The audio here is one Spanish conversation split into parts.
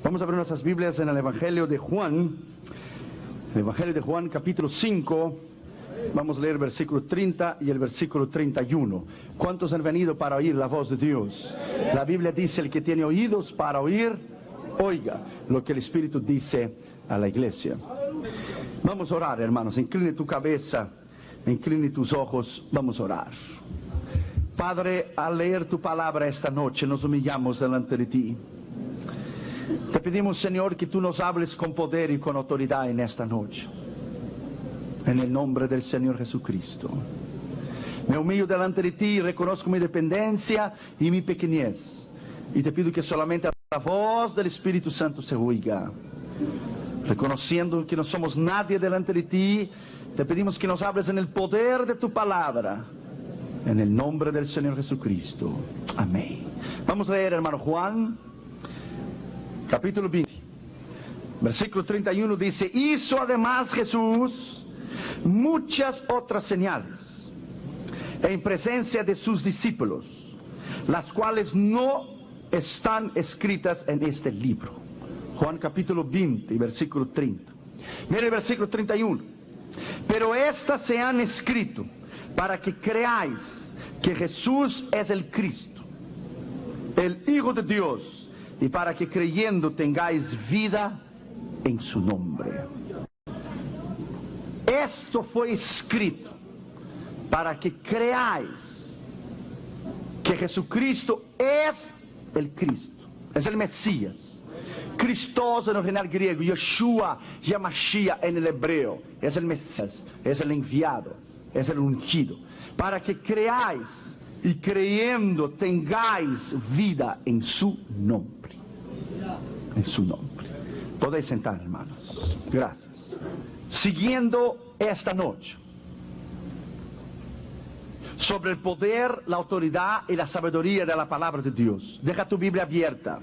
Vamos a abrir nuestras Biblias en el Evangelio de Juan. El Evangelio de Juan, capítulo 5. Vamos a leer el versículo 30 y el versículo 31. ¿Cuántos han venido para oír la voz de Dios? La Biblia dice: el que tiene oídos para oír, oiga lo que el Espíritu dice a la iglesia. Vamos a orar, hermanos. Incline tu cabeza, incline tus ojos. Vamos a orar. Padre, al leer tu palabra esta noche, nos humillamos delante de ti. Te pedimos, Señor, que tú nos hables con poder y con autoridad en esta noche. En el nombre del Señor Jesucristo. Me humillo delante de ti y reconozco mi dependencia y mi pequeñez. Y te pido que solamente la voz del Espíritu Santo se oiga. Reconociendo que no somos nadie delante de ti, te pedimos que nos hables en el poder de tu palabra. En el nombre del Señor Jesucristo. Amén. Vamos a leer, hermano Juan, capítulo 20. Versículo 31 dice: hizo además Jesús muchas otras señales en presencia de sus discípulos, las cuales no están escritas en este libro. Juan capítulo 20, versículo 30. Mire el versículo 31. Pero estas se han escrito para que creáis que Jesús es el Cristo, el Hijo de Dios, y para que creyendo tengáis vida en su nombre. Esto fue escrito para que creáis que Jesucristo es el Cristo, es el Mesías. Christos en el original griego, Yeshua, Yamashia en el hebreo, es el Mesías, es el enviado, es el ungido. Para que creáis y creyendo tengáis vida en su nombre. En su nombre. Podéis sentar, hermanos. Gracias. Siguiendo esta noche sobre el poder, la autoridad y la sabiduría de la palabra de Dios. Deja tu Biblia abierta.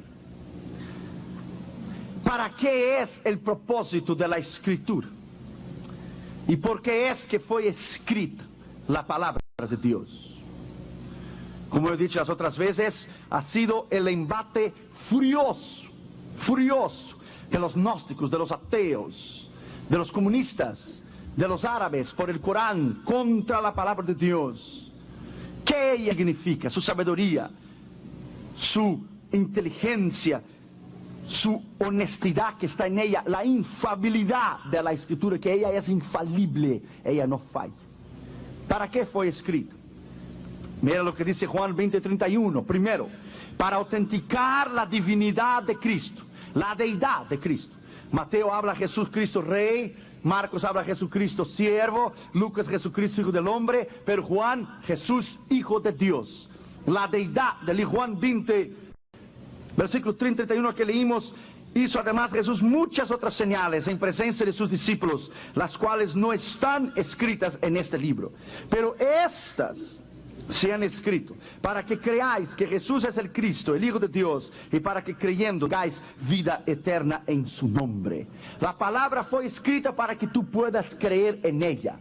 ¿Para qué es el propósito de la Escritura? ¿Y por qué es que fue escrita la palabra de Dios? Como he dicho las otras veces, ha sido el embate furioso de los gnósticos, de los ateos, de los comunistas, de los árabes por el Corán contra la palabra de Dios. ¿Qué ella significa? Su sabiduría, su inteligencia, su honestidad que está en ella, la infalibilidad de la Escritura, que ella es infalible, ella no falla. ¿Para qué fue escrito? Mira lo que dice Juan 20:31. Primero, para autenticar la divinidad de Cristo, la deidad de Cristo. Mateo habla a Jesús Cristo Rey, Marcos habla a Jesucristo Siervo, Lucas Jesucristo Hijo del Hombre, pero Juan Jesús Hijo de Dios. La deidad del Juan 20, versículo 30 y 31 que leímos. Hizo además Jesús muchas otras señales en presencia de sus discípulos, las cuales no están escritas en este libro. Pero estas se han escrito para que creáis que Jesús es el Cristo, el Hijo de Dios, y para que creyendo tengáis vida eterna en su nombre. La palabra fue escrita para que tú puedas creer en ella.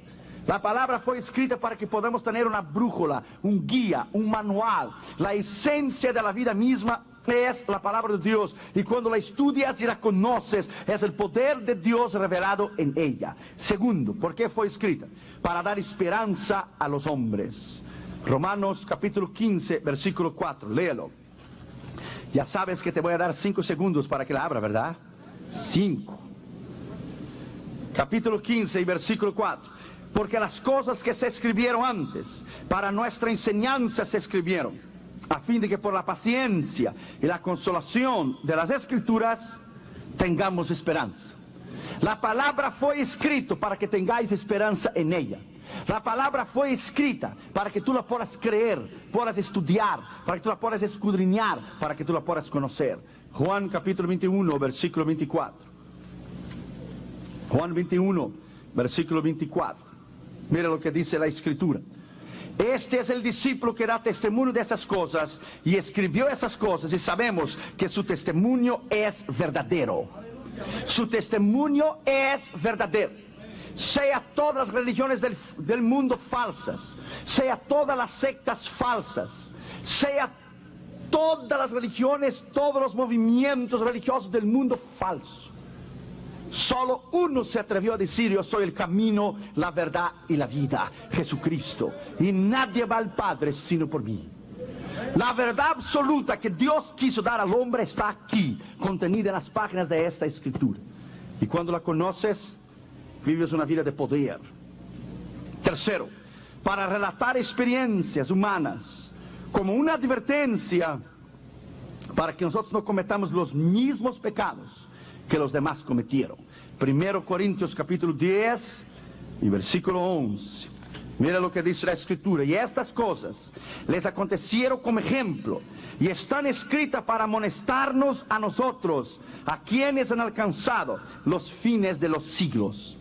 La palabra fue escrita para que podamos tener una brújula, un guía, un manual. La esencia de la vida misma es la palabra de Dios, y cuando la estudias y la conoces, es el poder de Dios revelado en ella. Segundo, ¿por qué fue escrita? Para dar esperanza a los hombres. Romanos capítulo 15, versículo 4, léelo. Ya sabes que te voy a dar 5 segundos para que la abra, ¿verdad? 5. Capítulo 15 y versículo 4. Porque las cosas que se escribieron antes, para nuestra enseñanza se escribieron, a fin de que por la paciencia y la consolación de las Escrituras tengamos esperanza. La palabra fue escrita para que tengáis esperanza en ella. La palabra fue escrita para que tú la puedas creer, puedas estudiar, para que tú la puedas escudriñar, para que tú la puedas conocer. Juan capítulo 21, versículo 24. Juan 21, versículo 24. Mira lo que dice la Escritura. Este es el discípulo que da testimonio de esas cosas y escribió esas cosas, y sabemos que su testimonio es verdadero. Su testimonio es verdadero. Sea todas las religiones del mundo falsas, sea todas las sectas falsas, sea Todas las religiones, todos los movimientos religiosos del mundo, falso. Solo uno se atrevió a decir: yo soy el camino, la verdad y la vida, Jesucristo. Y nadie va al Padre sino por mí. La verdad absoluta que Dios quiso dar al hombre está aquí, contenida en las páginas de esta escritura. Y cuando la conoces, vives una vida de poder. Tercero, para relatar experiencias humanas como una advertencia para que nosotros no cometamos los mismos pecados que los demás cometieron. 1 Corintios capítulo 10 y versículo 11. Mira lo que dice la escritura: y estas cosas les acontecieron como ejemplo, y están escritas para amonestarnos a nosotros, a quienes han alcanzado los fines de los siglos.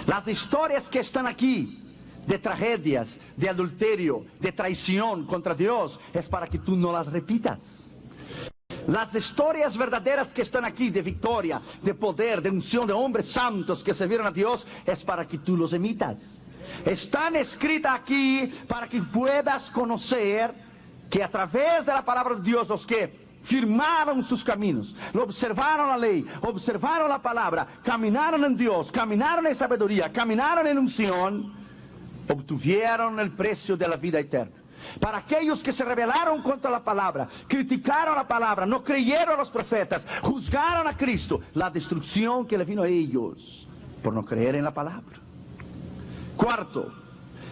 Las historias que están aquí, de tragedias, de adulterio, de traición contra Dios, es para que tú no las repitas. Las historias verdaderas que están aquí, de victoria, de poder, de unción, de hombres santos que sirvieron a Dios, es para que tú los imitas. Están escritas aquí para que puedas conocer que a través de la palabra de Dios, los que firmaron sus caminos, observaron la ley, observaron la palabra, caminaron en Dios, caminaron en sabiduría, caminaron en unción, obtuvieron el precio de la vida eterna. Para aquellos que se rebelaron contra la palabra, criticaron la palabra, no creyeron a los profetas, juzgaron a Cristo, la destrucción que le vino a ellos por no creer en la palabra. Cuarto,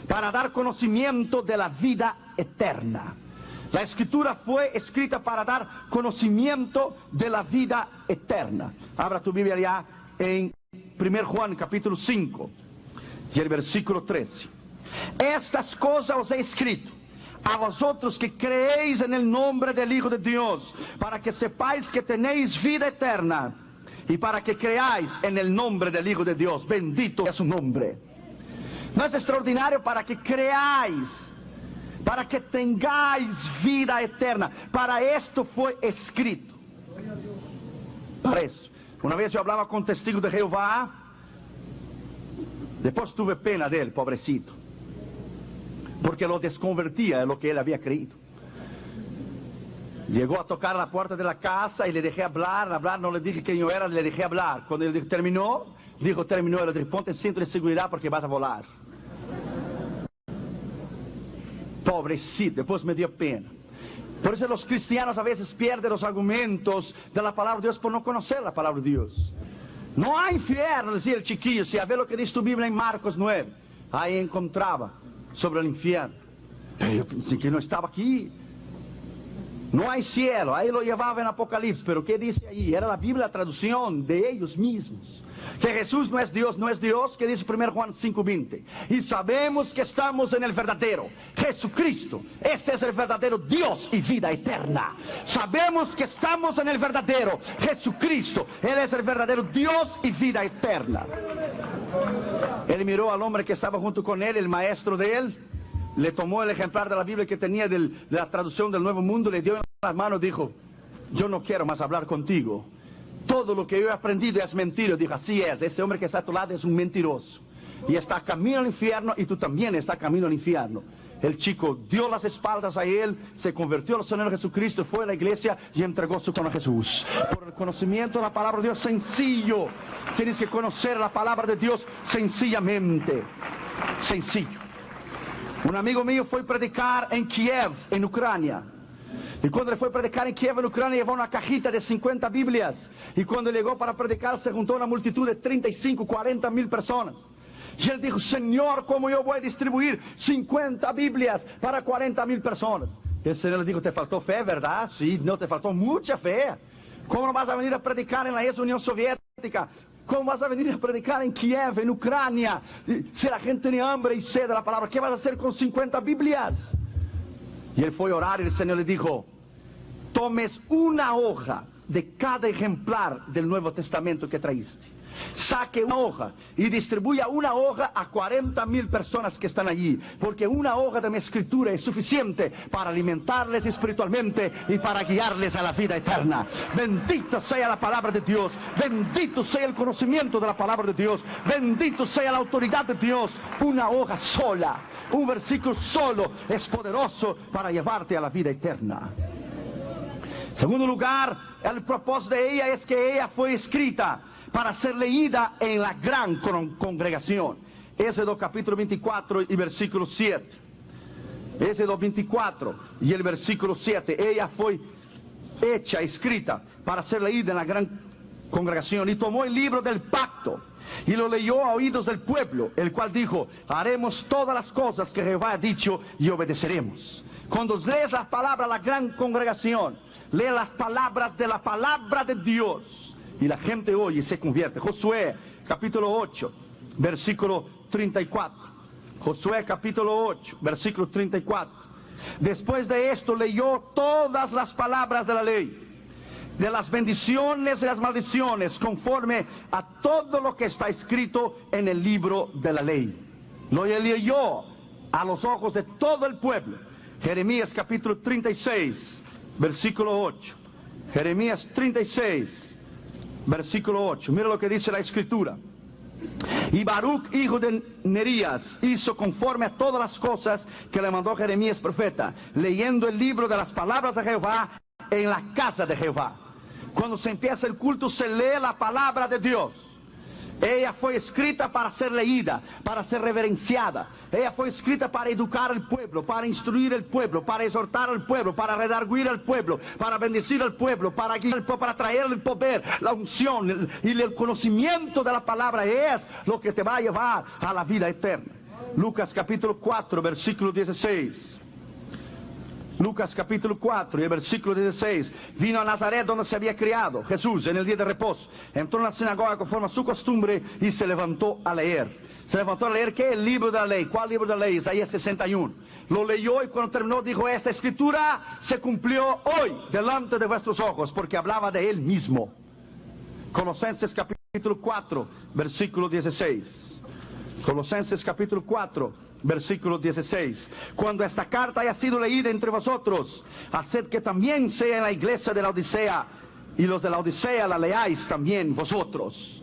para dar conocimiento de la vida eterna. La escritura fue escrita para dar conocimiento de la vida eterna. Abra tu Biblia ya en 1 Juan capítulo 5 y el versículo 13. Estas cosas os he escrito a vosotros que creéis en el nombre del Hijo de Dios, para que sepáis que tenéis vida eterna, y para que creáis en el nombre del Hijo de Dios. Bendito es su nombre. ¿No es extraordinario? Para que creáis, para que tengáis vida eterna. Para esto fue escrito. Para eso. Una vez yo hablaba con un testigo de Jehová, después tuve pena de él, pobrecito, porque lo desconvertía de lo que él había creído. Llegó a tocar la puerta de la casa y le dejé hablar, no le dije quién yo era, le dejé hablar. Cuando él terminó, terminó, le dije: ponte el cinto de seguridad porque vas a volar. Pobrecito, después me dio pena. Por eso los cristianos a veces pierden los argumentos de la palabra de Dios por no conocer la palabra de Dios. No hay infierno, decía el chiquillo. Si a ver lo que dice tu Biblia en Marcos 9, ahí encontraba sobre el infierno. Pero yo pensé que no estaba aquí. No hay cielo, ahí lo llevaba en Apocalipsis. Pero ¿qué dice ahí? Era la Biblia, la traducción de ellos mismos. Que Jesús no es Dios, que dice 1 Juan 5:20. Y sabemos que estamos en el verdadero Jesucristo. Ese es el verdadero Dios y vida eterna. Sabemos que estamos en el verdadero Jesucristo. Él es el verdadero Dios y vida eterna. Él miró al hombre que estaba junto con él, el maestro de él, le tomó el ejemplar de la Biblia que tenía de la traducción del Nuevo Mundo, le dio en las manos y dijo: yo no quiero más hablar contigo. Todo lo que yo he aprendido es mentira. Dijo: así es, ese hombre que está a tu lado es un mentiroso. Y está camino al infierno, y tú también estás camino al infierno. El chico dio las espaldas a él, se convirtió al Señor Jesucristo, fue a la iglesia y entregó su corazón a Jesús. Por el conocimiento de la palabra de Dios sencillo. Tienes que conocer la palabra de Dios sencillamente. Sencillo. Un amigo mío fue a predicar en Kiev, en Ucrania. Y cuando le fue a predicar en Kiev, en Ucrania, llevó una cajita de 50 Biblias. Y cuando llegó para predicar, se juntó una multitud de 35, 40 mil personas. Y él dijo: Señor, ¿cómo yo voy a distribuir 50 Biblias para 40 mil personas? Y el Señor le dijo: te faltó fe, ¿verdad? Sí, no, te faltó mucha fe. ¿Cómo no vas a venir a predicar en la ex Unión Soviética? ¿Cómo vas a venir a predicar en Kiev, en Ucrania? Si la gente tiene hambre y sed de la palabra, ¿qué vas a hacer con 50 Biblias? Y él fue a orar y el Señor le dijo: tomes una hoja de cada ejemplar del Nuevo Testamento que traíste. Saque una hoja y distribuya una hoja a 40 mil personas que están allí. Porque una hoja de mi escritura es suficiente para alimentarles espiritualmente y para guiarles a la vida eterna. Bendito sea la palabra de Dios. Bendito sea el conocimiento de la palabra de Dios. Bendito sea la autoridad de Dios. Una hoja sola, un versículo solo es poderoso para llevarte a la vida eterna. Segundo lugar, el propósito de ella es que ella fue escrita para ser leída en la gran congregación. Éxodo capítulo 24 y versículo 7. Éxodo 24 y el versículo 7. Ella fue hecha, escrita, para ser leída en la gran congregación. Y tomó el libro del pacto y lo leyó a oídos del pueblo, el cual dijo: haremos todas las cosas que Jehová ha dicho y obedeceremos. Cuando lees las palabras de la gran congregación, lee las palabras de la palabra de Dios, y la gente oye y se convierte. Josué capítulo 8, versículo 34. Josué capítulo 8, versículo 34. Después de esto leyó todas las palabras de la ley, de las bendiciones y las maldiciones, conforme a todo lo que está escrito en el libro de la ley. Lo leyó a los ojos de todo el pueblo. Jeremías capítulo 36, versículo 8. Jeremías 36, versículo 8. Mira lo que dice la escritura. Y Baruch, hijo de Nerías, hizo conforme a todas las cosas que le mandó Jeremías profeta, leyendo el libro de las palabras de Jehová en la casa de Jehová. Cuando se empieza el culto, se lee la palabra de Dios. Ella fue escrita para ser leída, para ser reverenciada. Ella fue escrita para educar al pueblo, para instruir al pueblo, para exhortar al pueblo, para redarguir al pueblo, para bendecir al pueblo, para guiar al pueblo, para traer el poder, la unción y el conocimiento de la palabra es lo que te va a llevar a la vida eterna. Lucas capítulo 4, versículo 16. Lucas capítulo 4 y el versículo 16. Vino a Nazaret, donde se había criado Jesús, en el día de reposo. Entró en la sinagoga conforme a su costumbre y se levantó a leer. Se levantó a leer, ¿qué? El libro de la ley. ¿Cuál libro de la ley? Isaías 61. Lo leyó y cuando terminó dijo: esta escritura se cumplió hoy delante de vuestros ojos, porque hablaba de él mismo. Colosenses capítulo 4, versículo 16. Colosenses capítulo 4, versículo 16. Cuando esta carta haya sido leída entre vosotros, haced que también sea en la iglesia de la Odisea, y los de la Odisea la leáis también vosotros.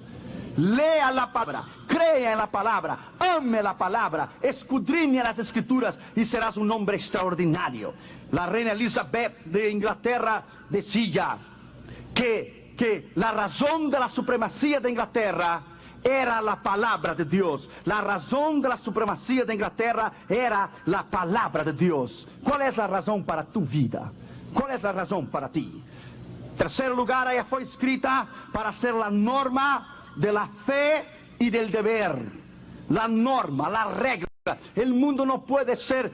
Lea la palabra, crea en la palabra, ame la palabra, escudriña las escrituras y serás un hombre extraordinario. La reina Elizabeth de Inglaterra decía que la razón de la supremacía de Inglaterra era la palabra de Dios. La razón de la supremacía de Inglaterra era la palabra de Dios. ¿Cuál es la razón para tu vida? ¿Cuál es la razón para ti? Tercer lugar, ella fue escrita para ser la norma de la fe y del deber. La norma, la regla. El mundo no puede ser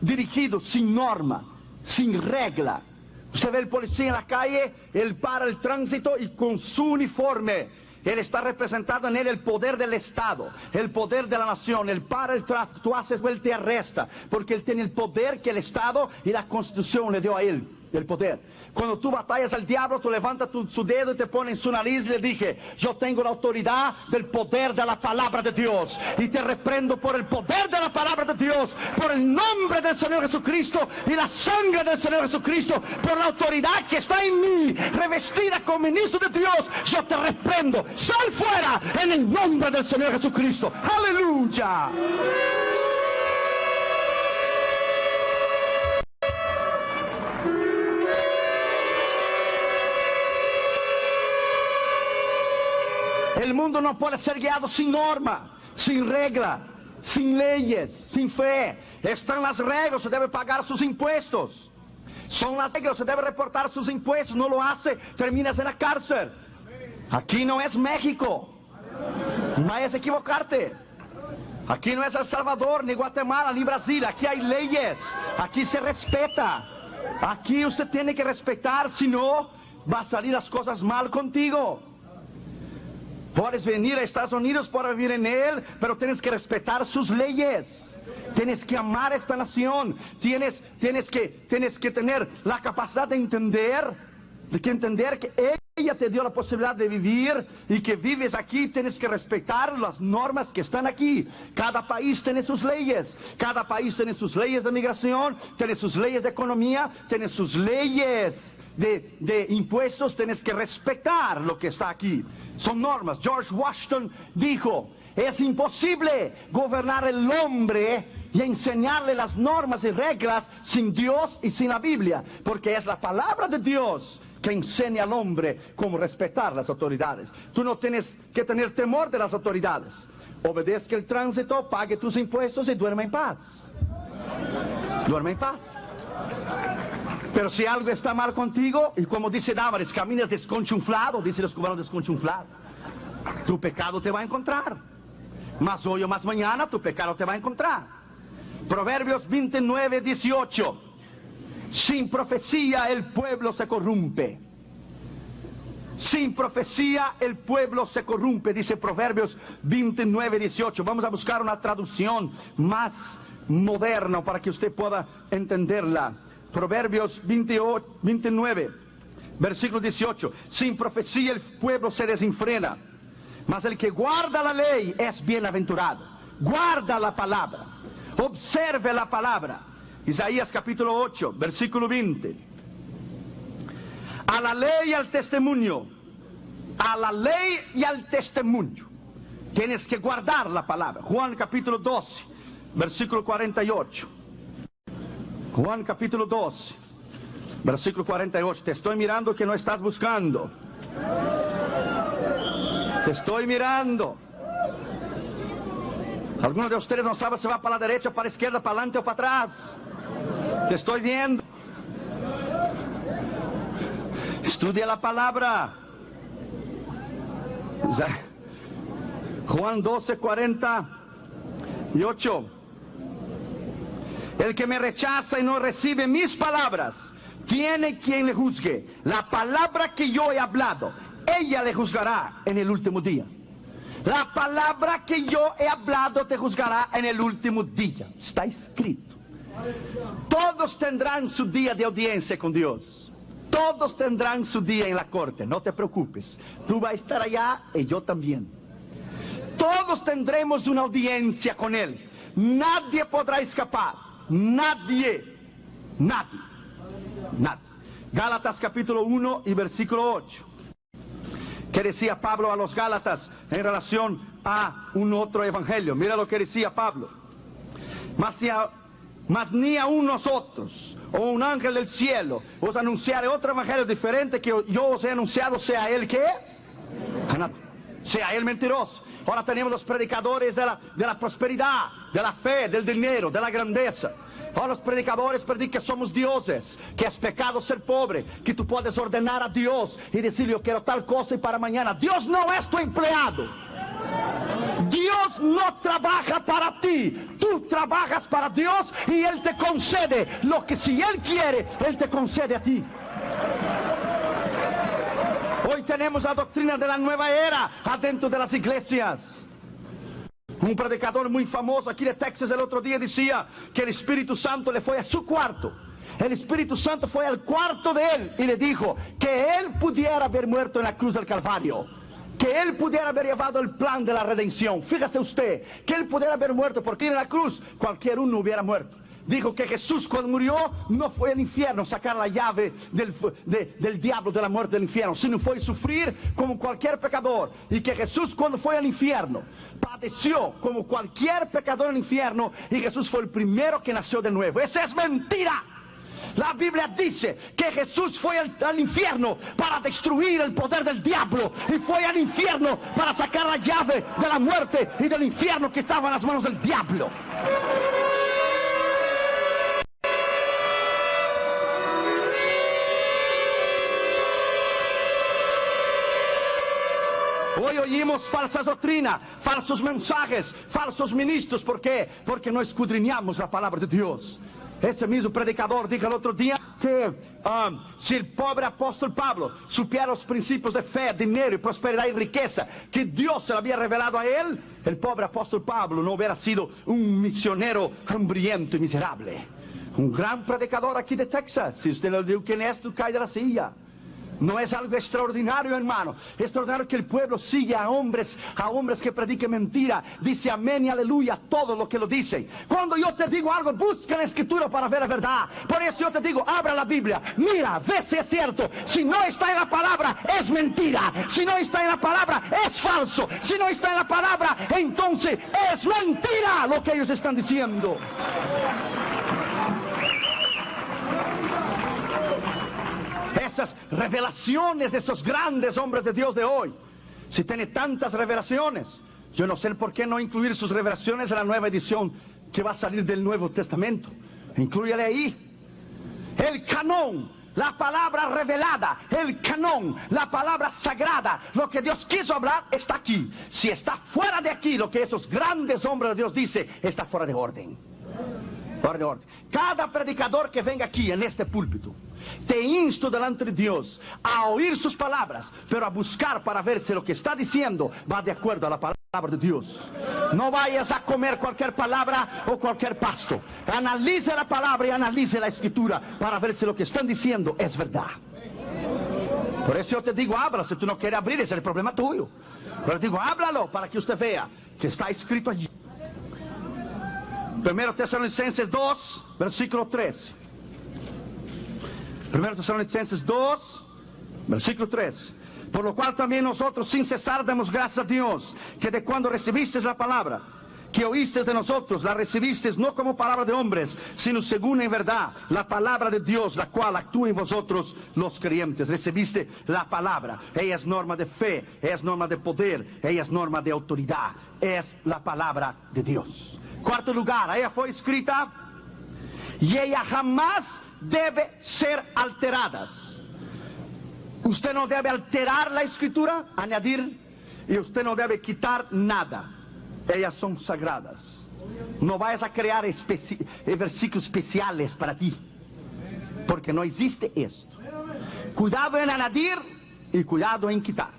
dirigido sin norma, sin regla. Usted ve el policía en la calle, él para el tránsito y con su uniforme él está representado en él el poder del Estado, el poder de la nación. Él para el tráfico, tú haces, él te arresta, porque él tiene el poder que el Estado y la Constitución le dio a él, el poder. Cuando tú batallas al diablo, tú levantas su dedo y te pones en su nariz y le dije: yo tengo la autoridad del poder de la palabra de Dios, y te reprendo por el poder de la palabra de Dios, por el nombre del Señor Jesucristo y la sangre del Señor Jesucristo, por la autoridad que está en mí, revestida como ministro de Dios. Yo te reprendo, sal fuera en el nombre del Señor Jesucristo. Aleluya. El mundo no puede ser guiado sin norma, sin regla, sin leyes, sin fe. Están las reglas, se debe pagar sus impuestos. Son las reglas, se debe reportar sus impuestos. No lo hace, terminas en la cárcel. Aquí no es México. No vayas a equivocarte. Aquí no es El Salvador, ni Guatemala, ni Brasil. Aquí hay leyes. Aquí se respeta. Aquí usted tiene que respetar, si no, va a salir las cosas mal contigo. Puedes venir a Estados Unidos para vivir en él, pero tienes que respetar sus leyes. Tienes que amar esta nación. Tienes que tener la capacidad de entender que ella te dio la posibilidad de vivir y que vives aquí. Tienes que respetar las normas que están aquí. Cada país tiene sus leyes. Cada país tiene sus leyes de migración, tiene sus leyes de economía, tiene sus leyes de impuestos. Tienes que respetar lo que está aquí. Son normas. George Washington dijo: es imposible gobernar el hombre y a enseñarle las normas y reglas sin Dios y sin la Biblia, porque es la palabra de Dios que enseña al hombre cómo respetar las autoridades. Tú no tienes que tener temor de las autoridades. Obedezca el tránsito, pague tus impuestos y duerma en paz. Duerme en paz. Pero si algo está mal contigo, y como dice Damaris, caminas desconchunflado, dice los cubanos, desconchunflado, tu pecado te va a encontrar. Más hoy o más mañana tu pecado te va a encontrar. Proverbios 29, 18. Sin profecía el pueblo se corrompe. Sin profecía el pueblo se corrompe, dice Proverbios 29, 18. Vamos a buscar una traducción más moderna para que usted pueda entenderla. Proverbios 29, versículo 18. Sin profecía el pueblo se desenfrena, mas el que guarda la ley es bienaventurado. Guarda la palabra, observe la palabra. Isaías capítulo 8, versículo 20. A la ley y al testimonio, a la ley y al testimonio, tienes que guardar la palabra. Juan capítulo 12, versículo 48. Juan capítulo 12, versículo 48. Te estoy mirando que no estás buscando. Te estoy mirando. Algunos de ustedes no saben si va para la derecha, para la izquierda, para adelante o para atrás. Te estoy viendo. Estudia la palabra. Juan 12, 48. El que me rechaza y no recibe mis palabras, tiene quien le juzgue. La palabra que yo he hablado, ella le juzgará en el último día. La palabra que yo he hablado te juzgará en el último día. Está escrito. Todos tendrán su día de audiencia con Dios. Todos tendrán su día en la corte. No te preocupes. Tú vas a estar allá y yo también. Todos tendremos una audiencia con Él. Nadie podrá escapar. Nadie. Nadie. Nadie. Gálatas capítulo 1 y versículo 8. ¿Qué decía Pablo a los Gálatas en relación a un otro evangelio? Mira lo que decía Pablo. Mas ni aun nosotros, o un ángel del cielo, os anunciaré otro evangelio diferente que yo os he anunciado, sea él que sea él mentiroso. Ahora tenemos los predicadores de la prosperidad, de la fe, del dinero, de la grandeza. Ahora los predicadores predican que somos dioses, que es pecado ser pobre, que tú puedes ordenar a Dios y decirle yo quiero tal cosa y para mañana. Dios no es tu empleado. Dios no trabaja para ti. Tú trabajas para Dios y Él te concede lo que si Él quiere, Él te concede a ti. Hoy tenemos la doctrina de la nueva era adentro de las iglesias. Un predicador muy famoso aquí de Texas el otro día decía que el Espíritu Santo le fue a su cuarto. El Espíritu Santo fue al cuarto de él y le dijo que él pudiera haber muerto en la cruz del Calvario, que él pudiera haber llevado el plan de la redención. Fíjese usted, que él pudiera haber muerto, porque en la cruz cualquier uno hubiera muerto. Dijo que Jesús cuando murió no fue al infierno sacar la llave del diablo, de la muerte del infierno, sino fue sufrir como cualquier pecador. Y que Jesús cuando fue al infierno padeció como cualquier pecador en el infierno, y Jesús fue el primero que nació de nuevo. Esa es mentira. La Biblia dice que Jesús fue al infierno para destruir el poder del diablo, y fue al infierno para sacar la llave de la muerte y del infierno que estaba en las manos del diablo. Hoy oímos falsas doctrinas, falsos mensajes, falsos ministros. ¿Por qué? Porque no escudriñamos la palabra de Dios. Ese mismo predicador dijo el otro día que si el pobre apóstol Pablo supiera los principios de fe, dinero y prosperidad y riqueza que Dios se lo había revelado a él, el pobre apóstol Pablo no hubiera sido un misionero hambriento y miserable. Un gran predicador aquí de Texas. Si usted no dijo quién es, tú cae de la silla. No es algo extraordinario, hermano. Extraordinario que el pueblo sigue a hombres que prediquen mentira. Dice amén y aleluya todo lo que lo dice. Cuando yo te digo algo, busca la escritura para ver la verdad. Por eso yo te digo, abra la Biblia, mira, ve si es cierto. Si no está en la palabra, es mentira. Si no está en la palabra, es falso. Si no está en la palabra, entonces es mentira lo que ellos están diciendo. Esas revelaciones de esos grandes hombres de Dios de hoy, si tiene tantas revelaciones, yo no sé por qué no incluir sus revelaciones en la nueva edición que va a salir del Nuevo Testamento. Inclúyale ahí el canón, la palabra revelada, el canón, la palabra sagrada. Lo que Dios quiso hablar está aquí. Si está fuera de aquí, lo que esos grandes hombres de Dios dicen, está fuera de orden. Fuera de orden. Cada predicador que venga aquí en este púlpito, te insto delante de Dios a oír sus palabras, pero a buscar para ver si lo que está diciendo va de acuerdo a la palabra de Dios. No vayas a comer cualquier palabra o cualquier pasto. Analice la palabra y analice la escritura para ver si lo que están diciendo es verdad. Por eso yo te digo, habla. Si tú no quieres abrir, ese es el problema tuyo. Pero digo, háblalo para que usted vea que está escrito allí. 1 Tesalonicenses 2, versículo 13. 1 Tesalonicenses 2, versículo 3. Por lo cual también nosotros sin cesar damos gracias a Dios, que de cuando recibisteis la palabra que oísteis de nosotros, la recibisteis no como palabra de hombres, sino según en verdad la palabra de Dios, la cual actúa en vosotros los creyentes. Recibiste la palabra. Ella es norma de fe, ella es norma de poder, ella es norma de autoridad. Es la palabra de Dios. Cuarto lugar, ella fue escrita y ella jamás debe ser alteradas. Usted no debe alterar la escritura, añadir, y usted no debe quitar nada. Ellas son sagradas. No vayas a crear versículos especiales para ti, porque no existe esto. Cuidado en añadir y cuidado en quitar.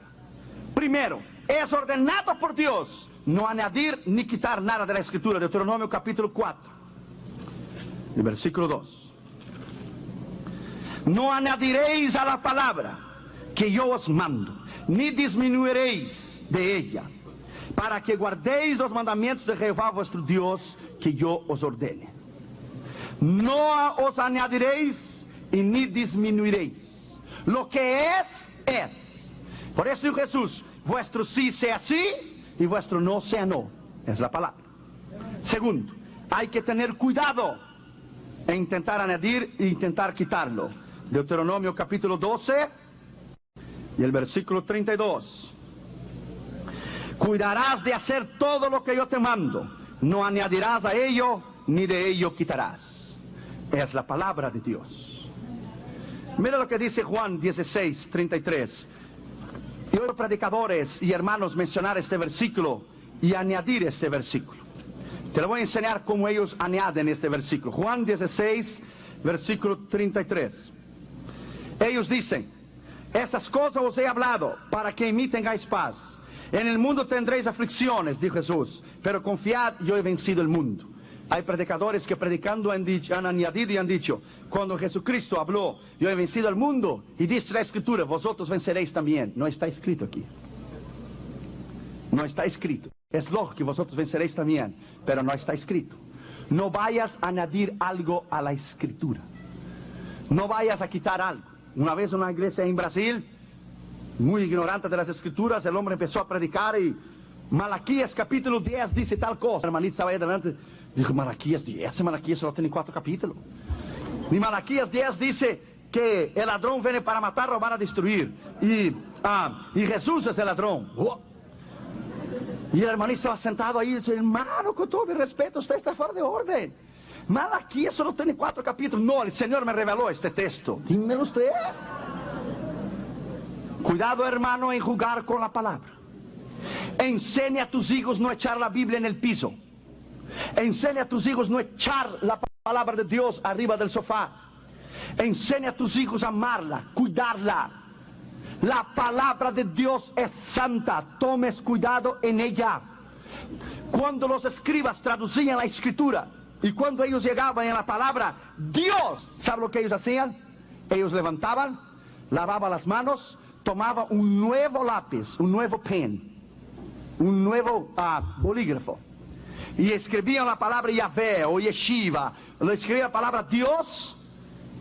Primero, es ordenado por Dios no añadir ni quitar nada de la escritura. Deuteronomio capítulo 4, el versículo 2. No añadiréis a la palabra que yo os mando, ni disminuiréis de ella, para que guardéis los mandamientos de Jehová vuestro Dios que yo os ordene. No os añadiréis y ni disminuiréis. Lo que es, es. Por eso dijo Jesús, vuestro sí sea sí y vuestro no sea no. Es la palabra. Segundo, hay que tener cuidado e intentar añadir e intentar quitarlo. Deuteronomio capítulo 12 y el versículo 32. Cuidarás de hacer todo lo que yo te mando. No añadirás a ello, ni de ello quitarás. Es la palabra de Dios. Mira lo que dice Juan 16, 33. Y oigo predicadores y hermanos mencionar este versículo y añadir este versículo. Te lo voy a enseñar cómo ellos añaden este versículo. Juan 16, versículo 33. Ellos dicen, estas cosas os he hablado para que en mí tengáis paz. En el mundo tendréis aflicciones, dijo Jesús, pero confiad, yo he vencido el mundo. Hay predicadores que predicando han añadido y han dicho, cuando Jesucristo habló, yo he vencido el mundo, y dice la Escritura, vosotros venceréis también. No está escrito aquí. No está escrito. Es lógico que vosotros venceréis también, pero no está escrito. No vayas a añadir algo a la Escritura. No vayas a quitar algo. Una vez en una iglesia en Brasil, muy ignorante de las Escrituras, el hombre empezó a predicar y Malaquías capítulo 10 dice tal cosa. El hermanito estaba ahí adelante, dijo, Malaquías 10, Malaquías solo tiene 4 capítulos. Y Malaquías 10 dice que el ladrón viene para matar, robar, a destruir. Y Jesús es el ladrón. Oh. Y el hermanito estaba sentado ahí y dice, hermano, con todo el respeto, usted está fuera de orden. Malaquías solo tiene 4 capítulos. No, el Señor me reveló este texto. Dímelo usted. Cuidado, hermano, en jugar con la palabra. Enseña a tus hijos no echar la Biblia en el piso. Enseña a tus hijos no echar la palabra de Dios arriba del sofá. Enseña a tus hijos a amarla, cuidarla. La palabra de Dios es santa. Tomes cuidado en ella. Cuando los escribas traducían la Escritura y cuando ellos llegaban en la palabra Dios, ¿sabe lo que ellos hacían? Ellos levantaban lavaba las manos, tomaba un nuevo lápiz, un nuevo pen, un nuevo bolígrafo, y escribía la palabra Yahvé o Yeshiva, lo escribía la palabra Dios,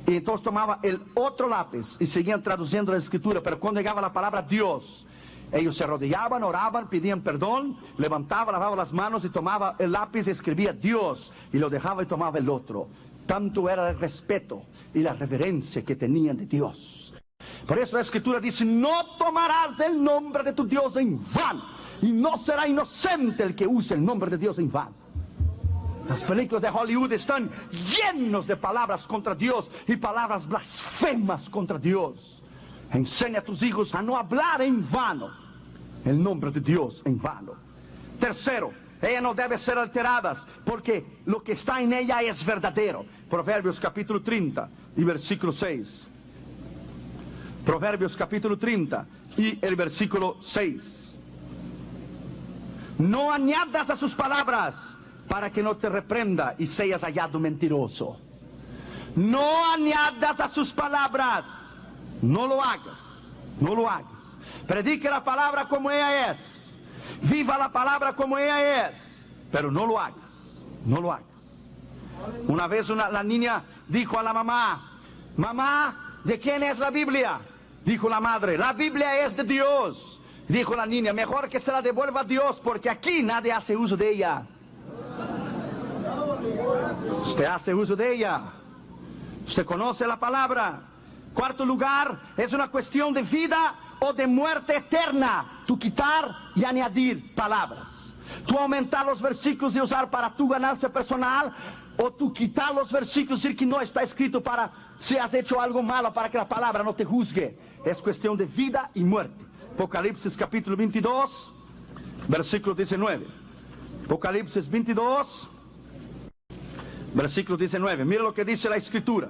y entonces tomaba el otro lápiz y seguían traduciendo la escritura. Pero cuando llegaba la palabra Dios, ellos se arrodillaban, oraban, pedían perdón, levantaba, lavaba las manos y tomaba el lápiz y escribía Dios, y lo dejaba y tomaba el otro. Tanto era el respeto y la reverencia que tenían de Dios. Por eso la escritura dice: no tomarás el nombre de tu Dios en vano, y no será inocente el que use el nombre de Dios en vano. Las películas de Hollywood están llenas de palabras contra Dios y palabras blasfemas contra Dios. Enseña a tus hijos a no hablar en vano el nombre de Dios en vano. Tercero, ella no debe ser alterada, porque lo que está en ella es verdadero. Proverbios capítulo 30 y versículo 6. Proverbios capítulo 30 y el versículo 6. No añadas a sus palabras, para que no te reprenda y seas hallado mentiroso. No añadas a sus palabras. No lo hagas. No lo hagas. Predique la palabra como ella es. Viva la palabra como ella es. Pero no lo hagas. No lo hagas. Una vez la niña dijo a la mamá: mamá, ¿de quién es la Biblia? Dijo la madre: la Biblia es de Dios. Dijo la niña: mejor que se la devuelva a Dios, porque aquí nadie hace uso de ella. Usted hace uso de ella. Usted conoce la palabra. Cuarto lugar, es una cuestión de vida o de muerte eterna. Tú quitar y añadir palabras. Tú aumentar los versículos y usar para tu ganancia personal, o tú quitar los versículos y decir que no está escrito para si has hecho algo malo, para que la palabra no te juzgue. Es cuestión de vida y muerte. Apocalipsis capítulo 22, versículo 19. Apocalipsis 22, versículo 19. Mira lo que dice la escritura: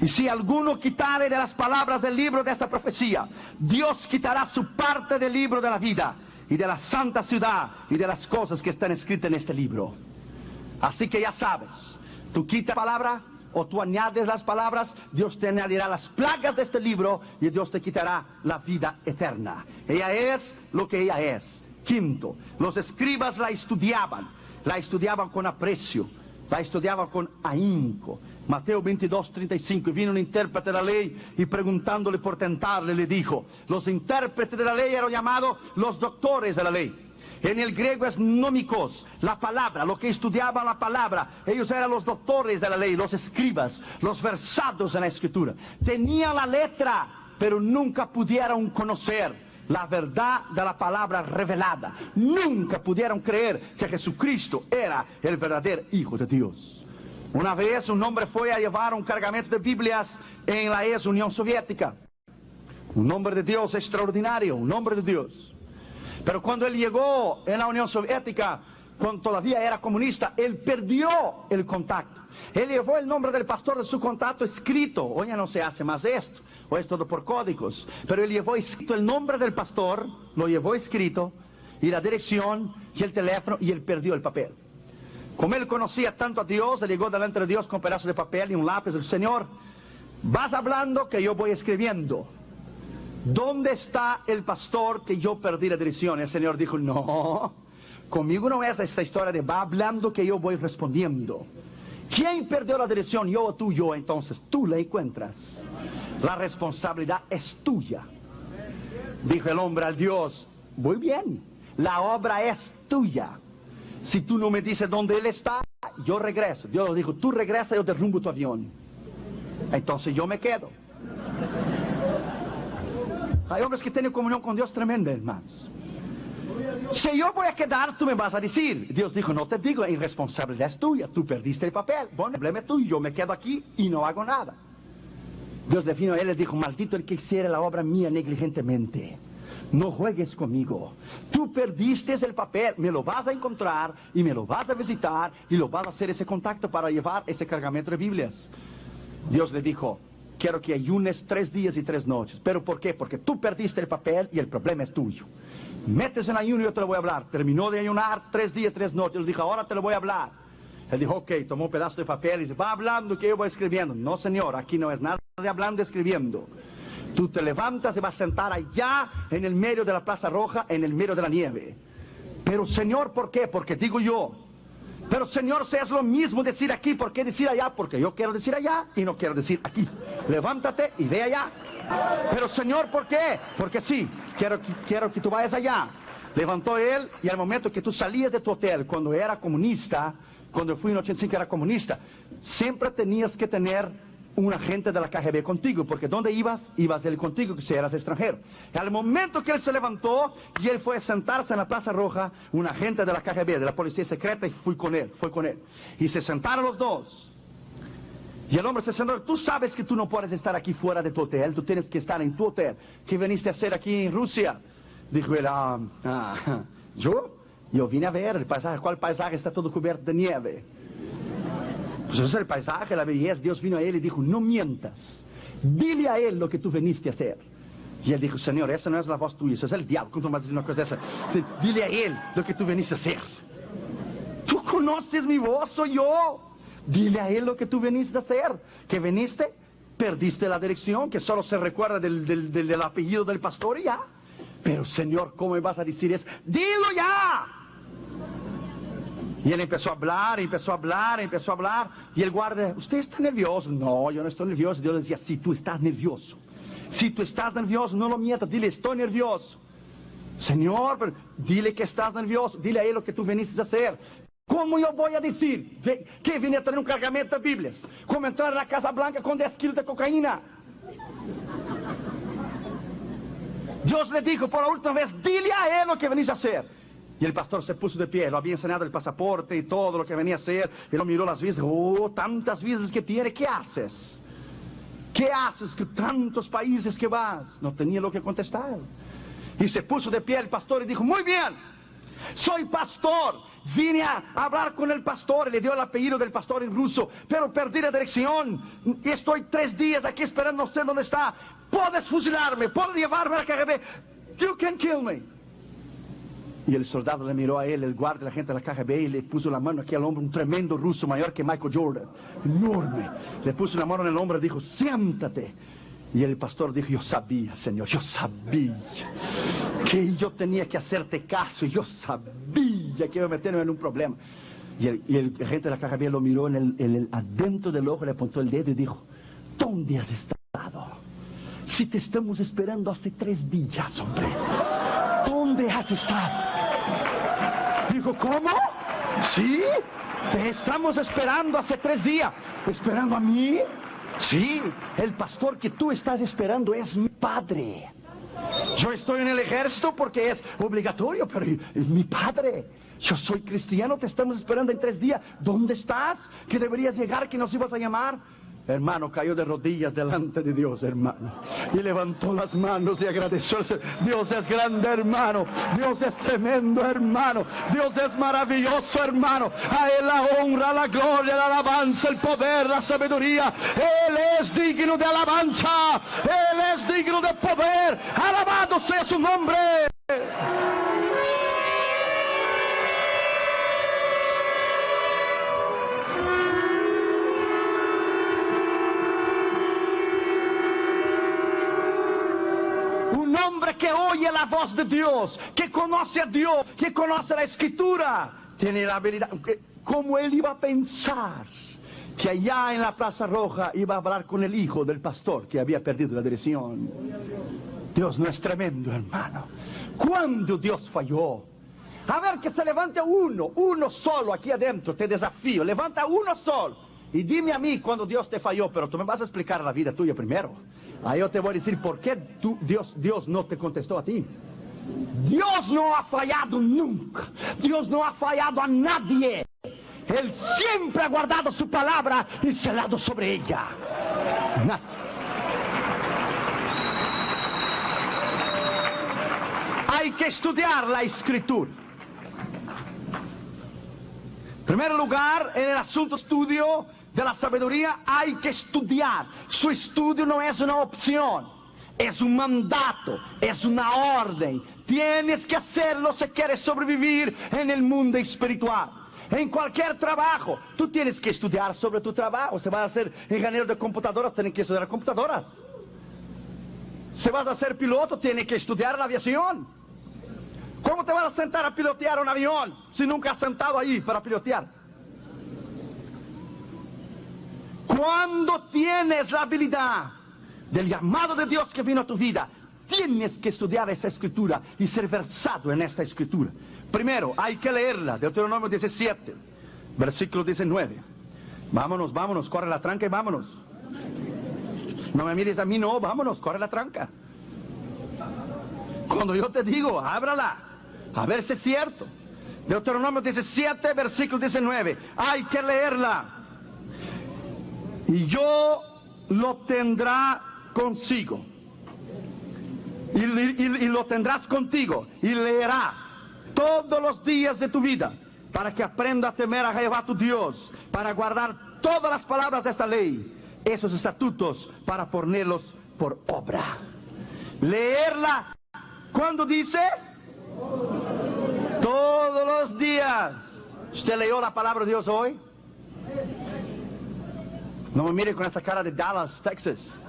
y si alguno quitare de las palabras del libro de esta profecía, Dios quitará su parte del libro de la vida y de la santa ciudad y de las cosas que están escritas en este libro. Así que ya sabes, tú quitas la palabra o tú añades las palabras, Dios te añadirá las plagas de este libro y Dios te quitará la vida eterna. Ella es lo que ella es. Quinto, los escribas la estudiaban con aprecio, la estudiaban con ahínco. Mateo 22, 35, y vino un intérprete de la ley y preguntándole por tentarle, le dijo: los intérpretes de la ley eran llamados los doctores de la ley. En el griego es nómicos, la palabra, lo que estudiaban la palabra. Ellos eran los doctores de la ley, los escribas, los versados en la escritura. Tenían la letra, pero nunca pudieron conocer la verdad de la palabra revelada. Nunca pudieron creer que Jesucristo era el verdadero Hijo de Dios. Una vez un hombre fue a llevar un cargamento de Biblias en la ex Unión Soviética. Un hombre de Dios extraordinario, un hombre de Dios. Pero cuando él llegó en la Unión Soviética, cuando todavía era comunista, él perdió el contacto. Él llevó el nombre del pastor de su contacto escrito. Hoy ya no se hace más esto, hoy es todo por códigos. Pero él llevó escrito el nombre del pastor, lo llevó escrito, y la dirección, y el teléfono, y él perdió el papel. Como él conocía tanto a Dios, él llegó delante de Dios con un pedazo de papel y un lápiz. El Señor: vas hablando que yo voy escribiendo. ¿Dónde está el pastor que yo perdí la dirección? El Señor dijo: no, conmigo no es esta historia de va hablando que yo voy respondiendo. ¿Quién perdió la dirección? Yo o tú. Yo. Entonces tú la encuentras. La responsabilidad es tuya. Dijo el hombre al Dios: muy bien, la obra es tuya. Si tú no me dices dónde él está, yo regreso. Dios dijo: tú regresa, yo derrumbo tu avión. Entonces yo me quedo. Hay hombres que tienen comunión con Dios tremenda, hermanos. Si yo voy a quedar, tú me vas a decir. Dios dijo: no te digo, la irresponsabilidad es tuya. Tú perdiste el papel. Bueno, el problema es tuyo. Yo me quedo aquí y no hago nada. Dios le vino a él y le dijo: maldito el que hiciera la obra mía negligentemente. No juegues conmigo. Tú perdiste el papel. Me lo vas a encontrar y me lo vas a visitar y lo vas a hacer ese contacto para llevar ese cargamento de Biblias. Dios le dijo: quiero que ayunes 3 días y 3 noches. ¿Pero por qué? Porque tú perdiste el papel y el problema es tuyo. Metes en ayuno y yo te lo voy a hablar. Terminó de ayunar 3 días, 3 noches. Le dijo: ahora te lo voy a hablar. Él dijo: ok, tomó un pedazo de papel y dice: va hablando que yo voy escribiendo. No, señor, aquí no es nada de hablando, escribiendo. Tú te levantas y vas a sentar allá en el medio de la Plaza Roja, en el medio de la nieve. Pero Señor, ¿por qué? Porque digo yo. Pero Señor, si es lo mismo decir aquí, ¿por qué decir allá? Porque yo quiero decir allá y no quiero decir aquí. Levántate y ve allá. Pero Señor, ¿por qué? Porque sí, quiero que tú vayas allá. Levantó él y al momento que tú salías de tu hotel, cuando era comunista, cuando fui en 85 era comunista, siempre tenías que tener un agente de la KGB contigo, porque donde ibas él contigo, si eras extranjero. Al momento que él se levantó y él fue a sentarse en la Plaza Roja, un agente de la KGB, de la policía secreta, y fue con él. Y se sentaron los dos. Y el hombre se sentó. Tú sabes que tú no puedes estar aquí fuera de tu hotel, tú tienes que estar en tu hotel. ¿Qué viniste a hacer aquí en Rusia? Dijo él, yo vine a ver el paisaje. ¿Cuál paisaje? Está todo cubierto de nieve. Pues ese es el paisaje, la belleza. Dios vino a él y dijo, no mientas, dile a él lo que tú viniste a hacer. Y él dijo, Señor, esa no es la voz tuya, eso es el diablo. ¿Cómo vas a decir una cosa de esa? Sí, dile a él lo que tú viniste a hacer. Tú conoces mi voz, soy yo. Dile a él lo que tú viniste a hacer. Que viniste, perdiste la dirección, que solo se recuerda del apellido del pastor y ya. Pero Señor, ¿cómo me vas a decir eso? Dilo ya. Y él empezó a hablar, y el guardia, ¿usted está nervioso? No, yo no estoy nervioso. Dios le decía, si tú estás nervioso, no lo mientas, dile, estoy nervioso. Señor, pero dile que estás nervioso, dile a él lo que tú viniste a hacer. ¿Cómo yo voy a decir que vine a tener un cargamento de Biblias? ¿Cómo entrar en la Casa Blanca con 10 kilos de cocaína? Dios le dijo por la última vez, dile a él lo que venís a hacer. Y el pastor se puso de pie, lo había enseñado el pasaporte y todo lo que venía a hacer. Y lo miró las visas, tantas visas que tiene, ¿qué haces? ¿Qué haces con tantos países que vas? No tenía lo que contestar. Y se puso de pie el pastor y dijo, muy bien, soy pastor, vine a hablar con el pastor, y le dio el apellido del pastor en ruso, pero perdí la dirección, y estoy 3 días aquí esperando, no sé dónde está. Puedes fusilarme, puedes llevarme a la KGB, you can kill me. Y el soldado le miró a él, el guardia, la gente de la KGB, y le puso la mano aquí al hombro, un tremendo ruso, mayor que Michael Jordan, enorme. Le puso la mano en el hombro y dijo, siéntate. Y el pastor dijo, yo sabía, Señor, yo sabía que yo tenía que hacerte caso, yo sabía que iba a meterme en un problema. Y el agente de la KGB lo miró adentro del ojo, le apuntó el dedo y dijo, ¿dónde has estado? Si te estamos esperando hace 3 días, hombre. ¿Dónde has estado? Dijo, ¿cómo? ¿Sí? Te estamos esperando hace 3 días. ¿Esperando a mí? Sí, el pastor que tú estás esperando es mi padre. Yo estoy en el ejército porque es obligatorio, pero es mi padre. Yo soy cristiano, te estamos esperando en 3 días. ¿Dónde estás? Que deberías llegar, que nos ibas a llamar. Hermano, cayó de rodillas delante de Dios, hermano. Y levantó las manos y agradeció. Dios es grande, hermano. Dios es tremendo, hermano. Dios es maravilloso, hermano. A Él la honra, la gloria, la alabanza, el poder, la sabiduría. Él es digno de alabanza. Él es digno de poder. Alabado sea su nombre. Un hombre que oye la voz de Dios, que conoce a Dios, que conoce la Escritura, tiene la habilidad. ¿Cómo él iba a pensar que allá en la Plaza Roja iba a hablar con el hijo del pastor que había perdido la dirección? Dios no es tremendo, hermano. ¿Cuándo Dios falló? A ver, que se levante uno solo aquí adentro, te desafío, levanta uno solo. Y dime a mí cuando Dios te falló, pero tú me vas a explicar la vida tuya primero. Ahí yo te voy a decir por qué Dios no te contestó a ti. Dios no ha fallado nunca. Dios no ha fallado a nadie. Él siempre ha guardado su palabra y celado sobre ella. Hay que estudiar la Escritura. En primer lugar, en el asunto estudio de la sabiduría hay que estudiar. Su estudio no es una opción, es un mandato, es una orden. Tienes que hacerlo si quieres sobrevivir en el mundo espiritual. En cualquier trabajo, tú tienes que estudiar sobre tu trabajo. Si vas a ser ingeniero de computadoras, tienes que estudiar computadoras. Si vas a ser piloto, tienes que estudiar la aviación. ¿Cómo te vas a sentar a pilotear un avión si nunca has sentado ahí para pilotear? Cuando tienes la habilidad del llamado de Dios que vino a tu vida, tienes que estudiar esa escritura y ser versado en esta escritura. Primero, hay que leerla. Deuteronomio 17, versículo 19. Vámonos, vámonos, corre la tranca y vámonos. No me mires a mí, no, vámonos, corre la tranca. Cuando yo te digo, ábrala, a ver si es cierto. Deuteronomio 17, versículo 19. Hay que leerla. Y yo lo tendrá consigo. Y lo tendrás contigo. Y leerá todos los días de tu vida, para que aprenda a temer a Jehová tu Dios, para guardar todas las palabras de esta ley, esos estatutos, para ponerlos por obra. Leerla, ¿cuándo dice? Todos los días. ¿Usted leyó la palabra de Dios hoy? No me mire con esa cara de Dallas, Texas.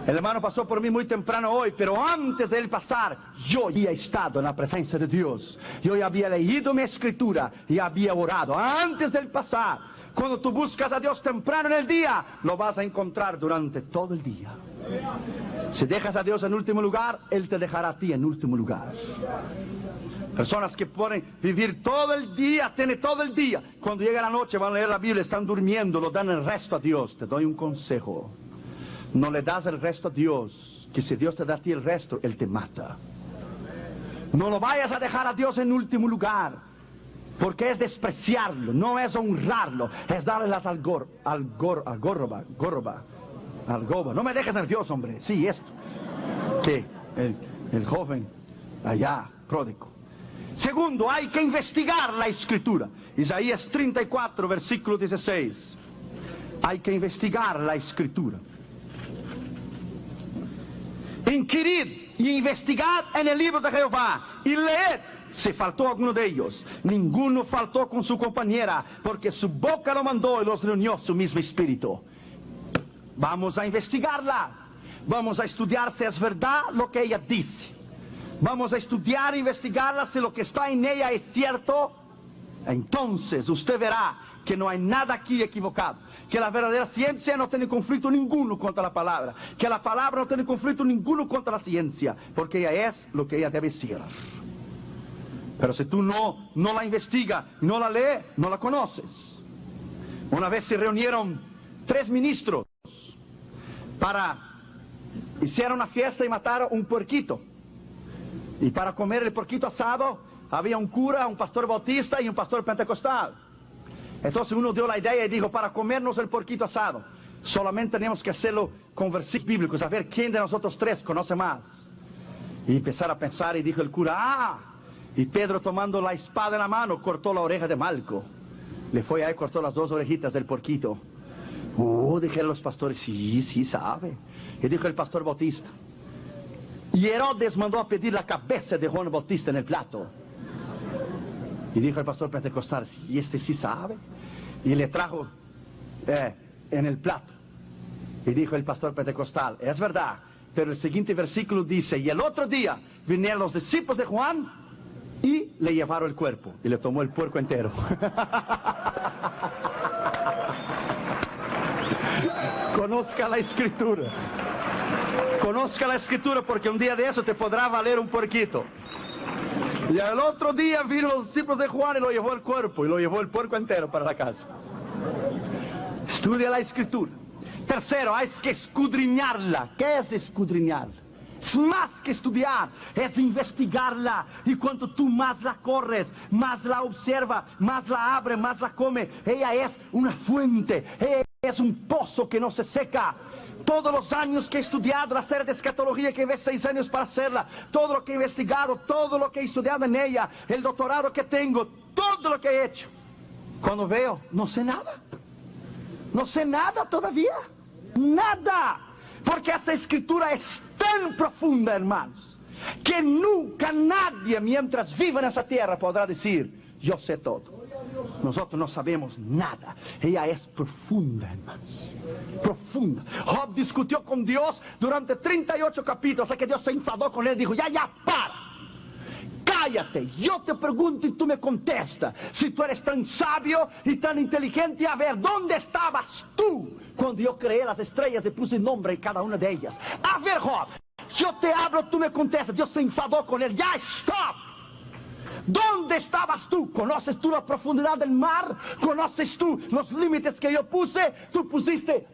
El hermano pasó por mí muy temprano hoy, pero antes de él pasar, yo había estado en la presencia de Dios. Yo ya había leído mi escritura y había orado antes de él pasar. Cuando tú buscas a Dios temprano en el día, lo vas a encontrar durante todo el día. Si dejas a Dios en último lugar, Él te dejará a ti en último lugar. Personas que pueden vivir todo el día, tienen todo el día. Cuando llega la noche van a leer la Biblia, están durmiendo, lo dan el resto a Dios. Te doy un consejo. No le das el resto a Dios, que si Dios te da a ti el resto, Él te mata. No lo vayas a dejar a Dios en último lugar, porque es despreciarlo, no es honrarlo, es darle las algoba. No me dejes nervioso, hombre. Sí, esto. ¿Qué? El joven allá, pródigo. Segundo, hay que investigar la escritura. Isaías 34, versículo 16. Hay que investigar la escritura. Inquirid y investigad en el libro de Jehová y leed si faltó alguno de ellos. Ninguno faltó con su compañera, porque su boca lo mandó y los reunió su mismo espíritu. Vamos a investigarla. Vamos a estudiar si es verdad lo que ella dice. Vamos a estudiar e investigarla si lo que está en ella es cierto. Entonces usted verá que no hay nada aquí equivocado, que la verdadera ciencia no tiene conflicto ninguno contra la palabra, que la palabra no tiene conflicto ninguno contra la ciencia, porque ella es lo que ella debe ser. Pero si tú no la investigas, no la lees, no la conoces. Una vez se reunieron 3 ministros hicieron una fiesta y mataron un puerquito. Y para comer el puerquito asado, había un cura, un pastor bautista y un pastor pentecostal. Entonces uno dio la idea y dijo, para comernos el puerquito asado, solamente tenemos que hacerlo con versículos bíblicos, a ver quién de nosotros 3 conoce más. Y empezaron a pensar y dijo el cura, y Pedro, tomando la espada en la mano, cortó la oreja de Malco. Le fue ahí y cortó las 2 orejitas del puerquito. Dijeron los pastores, sí sabe. Y dijo el pastor bautista, y Herodes mandó a pedir la cabeza de Juan Bautista en el plato. Y dijo el pastor pentecostal, sí, este sí sabe. Y le trajo en el plato. Y dijo el pastor pentecostal, es verdad, pero el siguiente versículo dice, y el otro día vinieron los discípulos de Juan y le llevaron el cuerpo. Y le tomó el puerco entero. Conozca la escritura. Conozca la escritura, porque un día de eso te podrá valer un puerquito. Y al otro día vino los discípulos de Juan y lo llevó el cuerpo, y lo llevó el puerco entero para la casa. Estudia la escritura. Tercero, hay que escudriñarla. ¿Qué es escudriñar? Es más que estudiar, es investigarla. Y cuanto tú más la corres, más la observa, más la abre, más la come. Ella es una fuente, ella es un pozo que no se seca. Todos los años que he estudiado la serie de escatología, que llevé 6 años para hacerla, todo lo que he investigado, todo lo que he estudiado en ella, el doctorado que tengo, todo lo que he hecho, cuando veo, no sé nada todavía, nada, porque esa escritura es tan profunda, hermanos, que nunca nadie mientras viva en esa tierra podrá decir, yo sé todo. Nosotros no sabemos nada. Ella es profunda, hermanos. Profunda. Job discutió con Dios durante 38 capítulos, hasta que Dios se enfadó con él y dijo, ya, para. Cállate, yo te pregunto y tú me contestas. Si tú eres tan sabio y tan inteligente, a ver, ¿dónde estabas tú cuando yo creé las estrellas y puse nombre en cada una de ellas? A ver, Job, yo te hablo, tú me contestas. Dios se enfadó con él. Ya, stop. ¿Dónde estabas tú? ¿Conoces tú la profundidad del mar? ¿Conoces tú los límites que yo puse? Tú pusiste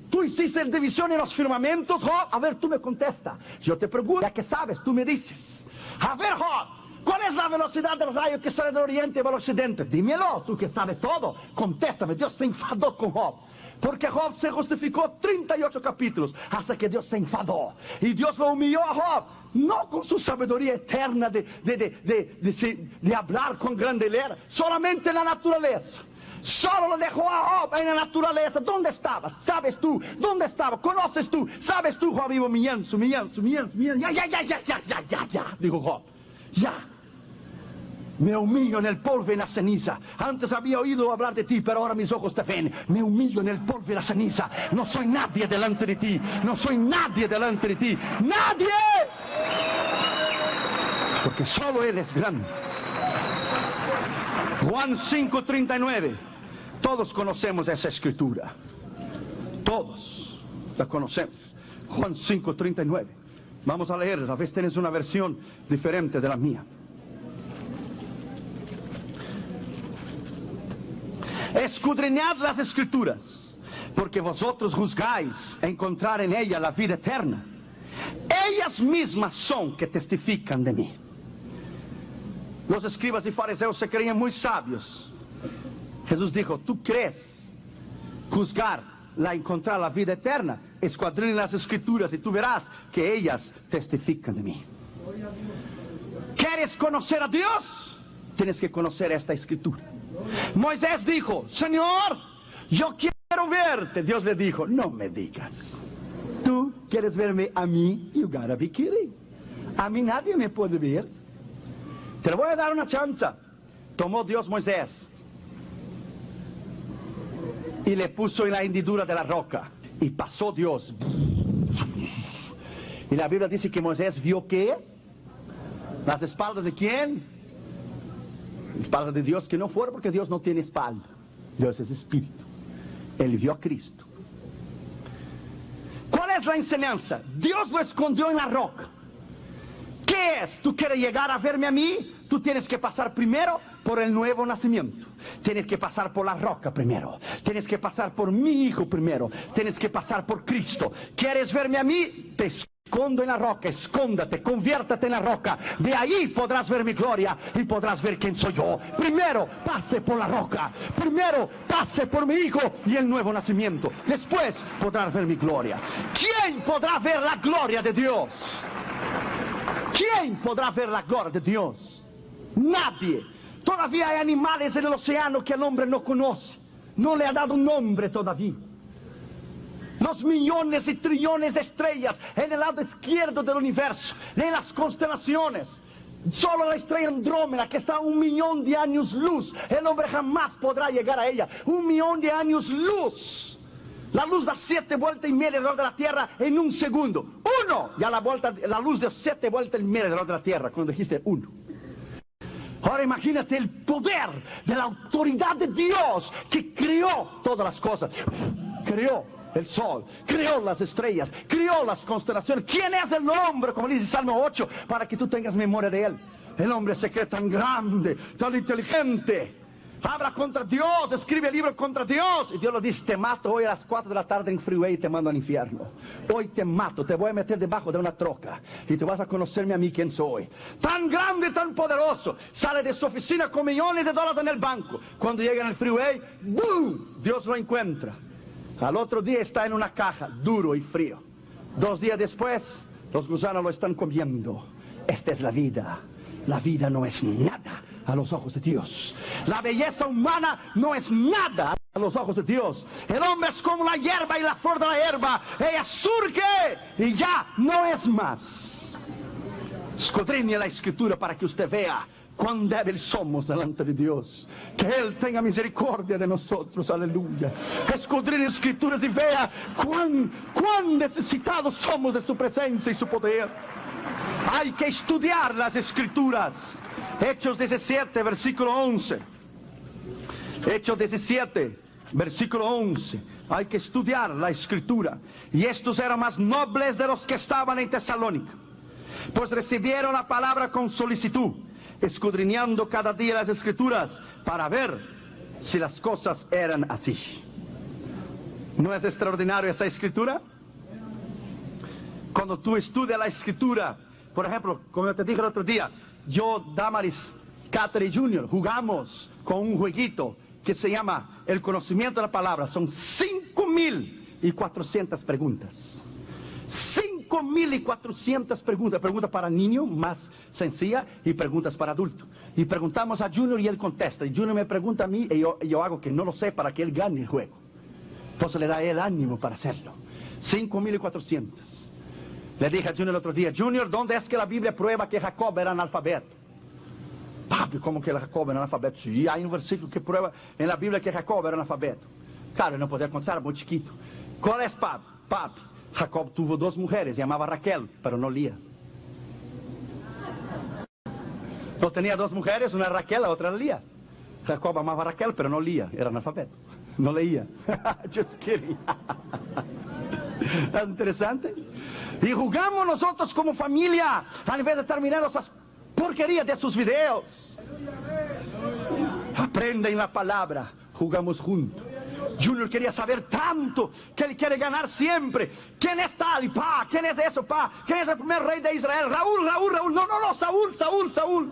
tú hiciste la división en los firmamentos, Job. A ver, tú me contestas. Yo te pregunto, ya que sabes, tú me dices. A ver, Job, ¿cuál es la velocidad del rayo que sale del oriente y va al occidente? Dímelo, tú que sabes todo. Contéstame. Dios se enfadó con Job. Porque Job se justificó 38 capítulos hasta que Dios se enfadó. Y Dios lo humilló a Job. No con su sabiduría eterna de hablar con grandeza, solamente en la naturaleza. Solo lo dejó a Job en la naturaleza. ¿Dónde estabas? ¿Sabes tú? ¿Dónde estaba? ¿Conoces tú? ¿Sabes tú, Job? Iba humillando. Ya, dijo Job. Ya. Me humillo en el polvo y en la ceniza. Antes había oído hablar de ti, pero ahora mis ojos te ven. Me humillo en el polvo y la ceniza. No soy nadie delante de ti. No soy nadie delante de ti. ¡Nadie! Porque solo Él es grande. Juan 5:39. Todos conocemos esa escritura. Todos la conocemos. Juan 5:39. Vamos a leerla. A veces tienes una versión diferente de la mía. Escudriñad las escrituras, porque vosotros juzgáis encontrar en ella la vida eterna. Ellas mismas son que testifican de mí. Los escribas y fariseos se creían muy sabios. Jesús dijo, ¿tú crees encontrar la vida eterna? Escudriña las escrituras y tú verás que ellas testifican de mí. ¿Quieres conocer a Dios? Tienes que conocer esta escritura. Moisés dijo, Señor, yo quiero verte. Dios le dijo, no me digas. Tú quieres verme a mí, you gotta be kidding. A mí nadie me puede ver. Te voy a dar una chance. Tomó Dios Moisés y le puso en la hendidura de la roca. Y pasó Dios. Y la Biblia dice que Moisés vio ¿qué? ¿Las espaldas de quién? Espalda de Dios, que no fuera porque Dios no tiene espalda. Dios es espíritu. Él vio a Cristo. ¿Cuál es la enseñanza? Dios lo escondió en la roca. ¿Qué es? ¿Tú quieres llegar a verme a mí? Tú tienes que pasar primero por el nuevo nacimiento. Tienes que pasar por la roca primero. Tienes que pasar por mi Hijo primero. Tienes que pasar por Cristo. ¿Quieres verme a mí? Te escondo en la roca, escóndate, conviértate en la roca. De ahí podrás ver mi gloria y podrás ver quién soy yo. Primero pase por la roca. Primero pase por mi Hijo y el nuevo nacimiento. Después podrás ver mi gloria. ¿Quién podrá ver la gloria de Dios? ¿Quién podrá ver la gloria de Dios? Nadie. Todavía hay animales en el océano que el hombre no conoce. No le ha dado un nombre todavía. Los millones y trillones de estrellas en el lado izquierdo del universo, en las constelaciones. Solo la estrella Andrómeda, que está a 1 millón de años luz, el hombre jamás podrá llegar a ella. 1 millón de años luz. La luz da 7 vueltas y media alrededor de la Tierra en un segundo. Uno. Ya la luz de 7 vueltas y media alrededor de la Tierra, cuando dijiste uno. Ahora imagínate el poder de la autoridad de Dios que creó todas las cosas. Creó el sol, creó las estrellas, creó las constelaciones. ¿Quién es el hombre? Como dice Salmo 8, para que tú tengas memoria de él. El hombre se cree tan grande, tan inteligente. Habla contra Dios, escribe el libro contra Dios. Y Dios lo dice, te mato hoy a las 4 de la tarde en Freeway y te mando al infierno. Hoy te mato, te voy a meter debajo de una troca y te vas a conocerme a mí quién soy. Tan grande, tan poderoso. Sale de su oficina con millones de dólares en el banco. Cuando llega en el Freeway, ¡boom! Dios lo encuentra. Al otro día está en una caja, duro y frío. 2 días después, los gusanos lo están comiendo. Esta es la vida. La vida no es nada a los ojos de Dios. La belleza humana no es nada a los ojos de Dios. El hombre es como la hierba y la flor de la hierba. Ella surge y ya no es más. Escudriñe la escritura para que usted vea cuán débiles somos delante de Dios. Que Él tenga misericordia de nosotros, aleluya. Escudriñe las Escrituras y vea cuán necesitados somos de su presencia y su poder. Hay que estudiar las Escrituras. Hechos 17, versículo 11. Hechos 17, versículo 11. Hay que estudiar la Escritura. Y estos eran más nobles de los que estaban en Tesalónica, pues recibieron la palabra con solicitud, escudriñando cada día las Escrituras para ver si las cosas eran así. ¿No es extraordinario esa Escritura? Cuando tú estudias la Escritura, por ejemplo, como yo te dije el otro día, yo, Damaris, Catherine Jr., jugamos con un jueguito que se llama el conocimiento de la palabra. Son 5.400 preguntas. 5.400 preguntas. Preguntas para niño, más sencilla, y preguntas para adulto. Y preguntamos a Junior y él contesta. Y Junior me pregunta a mí y yo hago que no lo sé para que él gane el juego. Entonces le da el ánimo para hacerlo. 5.400. Le dije a Junior el otro día: Junior, ¿dónde es que la Biblia prueba que Jacob era analfabeto? Papi, ¿cómo que Jacob era analfabeto? Sí, hay un versículo que prueba en la Biblia que Jacob era analfabeto. Claro, él no podía contestar, era muy chiquito. ¿Cuál es, papi? Papi, Jacob tuvo 2 mujeres, llamaba Raquel, pero no leía. No tenía 2 mujeres, una Raquel, la otra Lía. Jacob amaba a Raquel, pero no leía, era analfabeto. No leía. Just kidding. ¿Es interesante? Y jugamos nosotros como familia, a vez de terminar esas porquerías de sus videos. Aprenden la palabra, jugamos juntos. Junior quería saber tanto que él quiere ganar siempre. ¿Quién es tal y pa? ¿Quién es eso, pa? ¿Quién es el primer rey de Israel? Raúl. No, Saúl.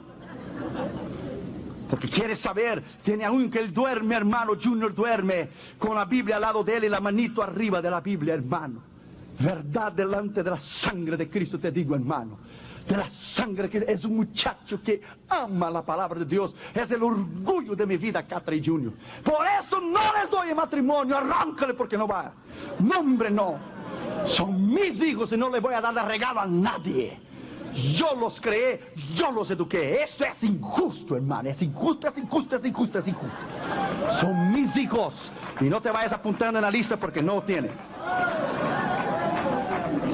Porque quiere saber. Tiene aún que él duerme, hermano. Junior duerme con la Biblia al lado de él y la manito arriba de la Biblia, hermano. Verdad delante de la sangre de Cristo, te digo, hermano. De la sangre, que es un muchacho que ama la palabra de Dios. Es el orgullo de mi vida, Catherine Jr. Por eso no les doy el matrimonio. Arráncale porque no va. No, hombre, no. Son mis hijos y no les voy a dar de regalo a nadie. Yo los creé, yo los eduqué. Esto es injusto, hermano. Es injusto. Son mis hijos. Y no te vayas apuntando en la lista porque no tienes.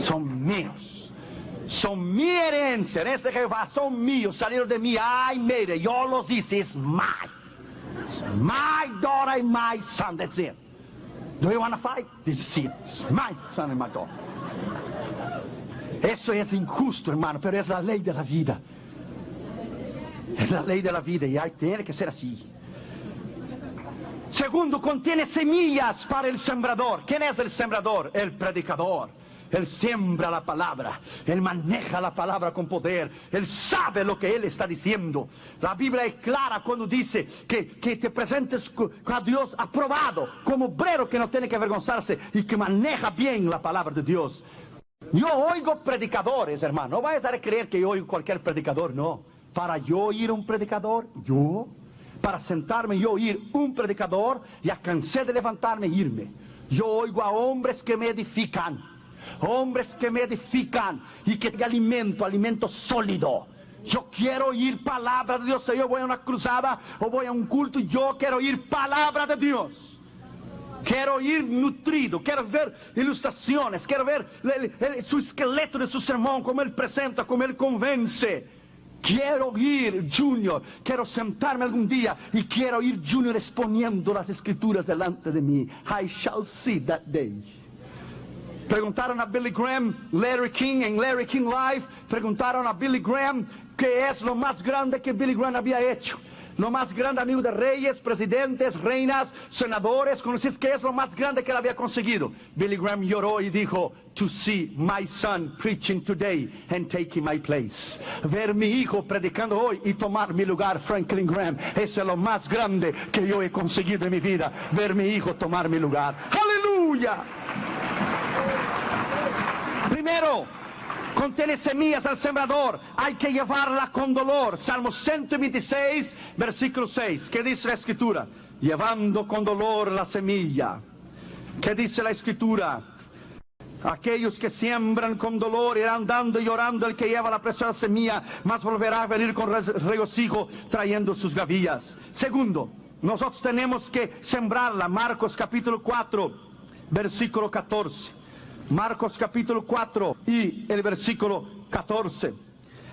Son míos. Son mi herencia, en este Jehová, son míos, salieron de mí. I made it, yo los hice, it's mine. It's my daughter and my son, that's it. Do you want to fight? This is it, it's my son and my daughter. Eso es injusto, hermano, pero es la ley de la vida. Es la ley de la vida y tiene que ser así. Segundo, contiene semillas para el sembrador. ¿Quién es el sembrador? El predicador. Él siembra la palabra, Él maneja la palabra con poder, Él sabe lo que Él está diciendo. La Biblia es clara cuando dice que te presentes a Dios aprobado, como obrero que no tiene que avergonzarse y que maneja bien la palabra de Dios. Yo oigo predicadores, hermano, no vayas a creer que yo oigo cualquier predicador, no. Para yo oír un predicador, para sentarme y oír un predicador, ya cansé de levantarme e irme. Yo oigo a hombres que me edifican. Hombres que me edifican y que te alimento sólido. Yo quiero oír palabra de Dios. Si yo voy a una cruzada o voy a un culto, yo quiero oír palabra de Dios. Quiero ir nutrido, quiero ver ilustraciones, quiero ver su esqueleto de su sermón, cómo él presenta, cómo él convence. Quiero oír Junior, quiero sentarme algún día y quiero oír Junior exponiendo las escrituras delante de mí. I shall see that day. Preguntaron a Billy Graham, Larry King, en Larry King Live, preguntaron a Billy Graham qué es lo más grande que Billy Graham había hecho. Lo más grande, amigo, de reyes, presidentes, reinas, senadores, conocidos, qué es lo más grande que él había conseguido. Billy Graham lloró y dijo: to see my son preaching today and taking my place. Ver mi hijo predicando hoy y tomar mi lugar, Franklin Graham. Eso es lo más grande que yo he conseguido en mi vida. Ver mi hijo tomar mi lugar. ¡Aleluya! Primero, contiene semillas al sembrador. Hay que llevarla con dolor. Salmo 126, versículo 6. ¿Qué dice la Escritura? Llevando con dolor la semilla. ¿Qué dice la Escritura? Aquellos que siembran con dolor irán dando y llorando el que lleva la preciosa semilla, mas volverá a venir con regocijo trayendo sus gavillas. Segundo, nosotros tenemos que sembrarla. Marcos capítulo 4, versículo 14. Marcos capítulo 4 y el versículo 14.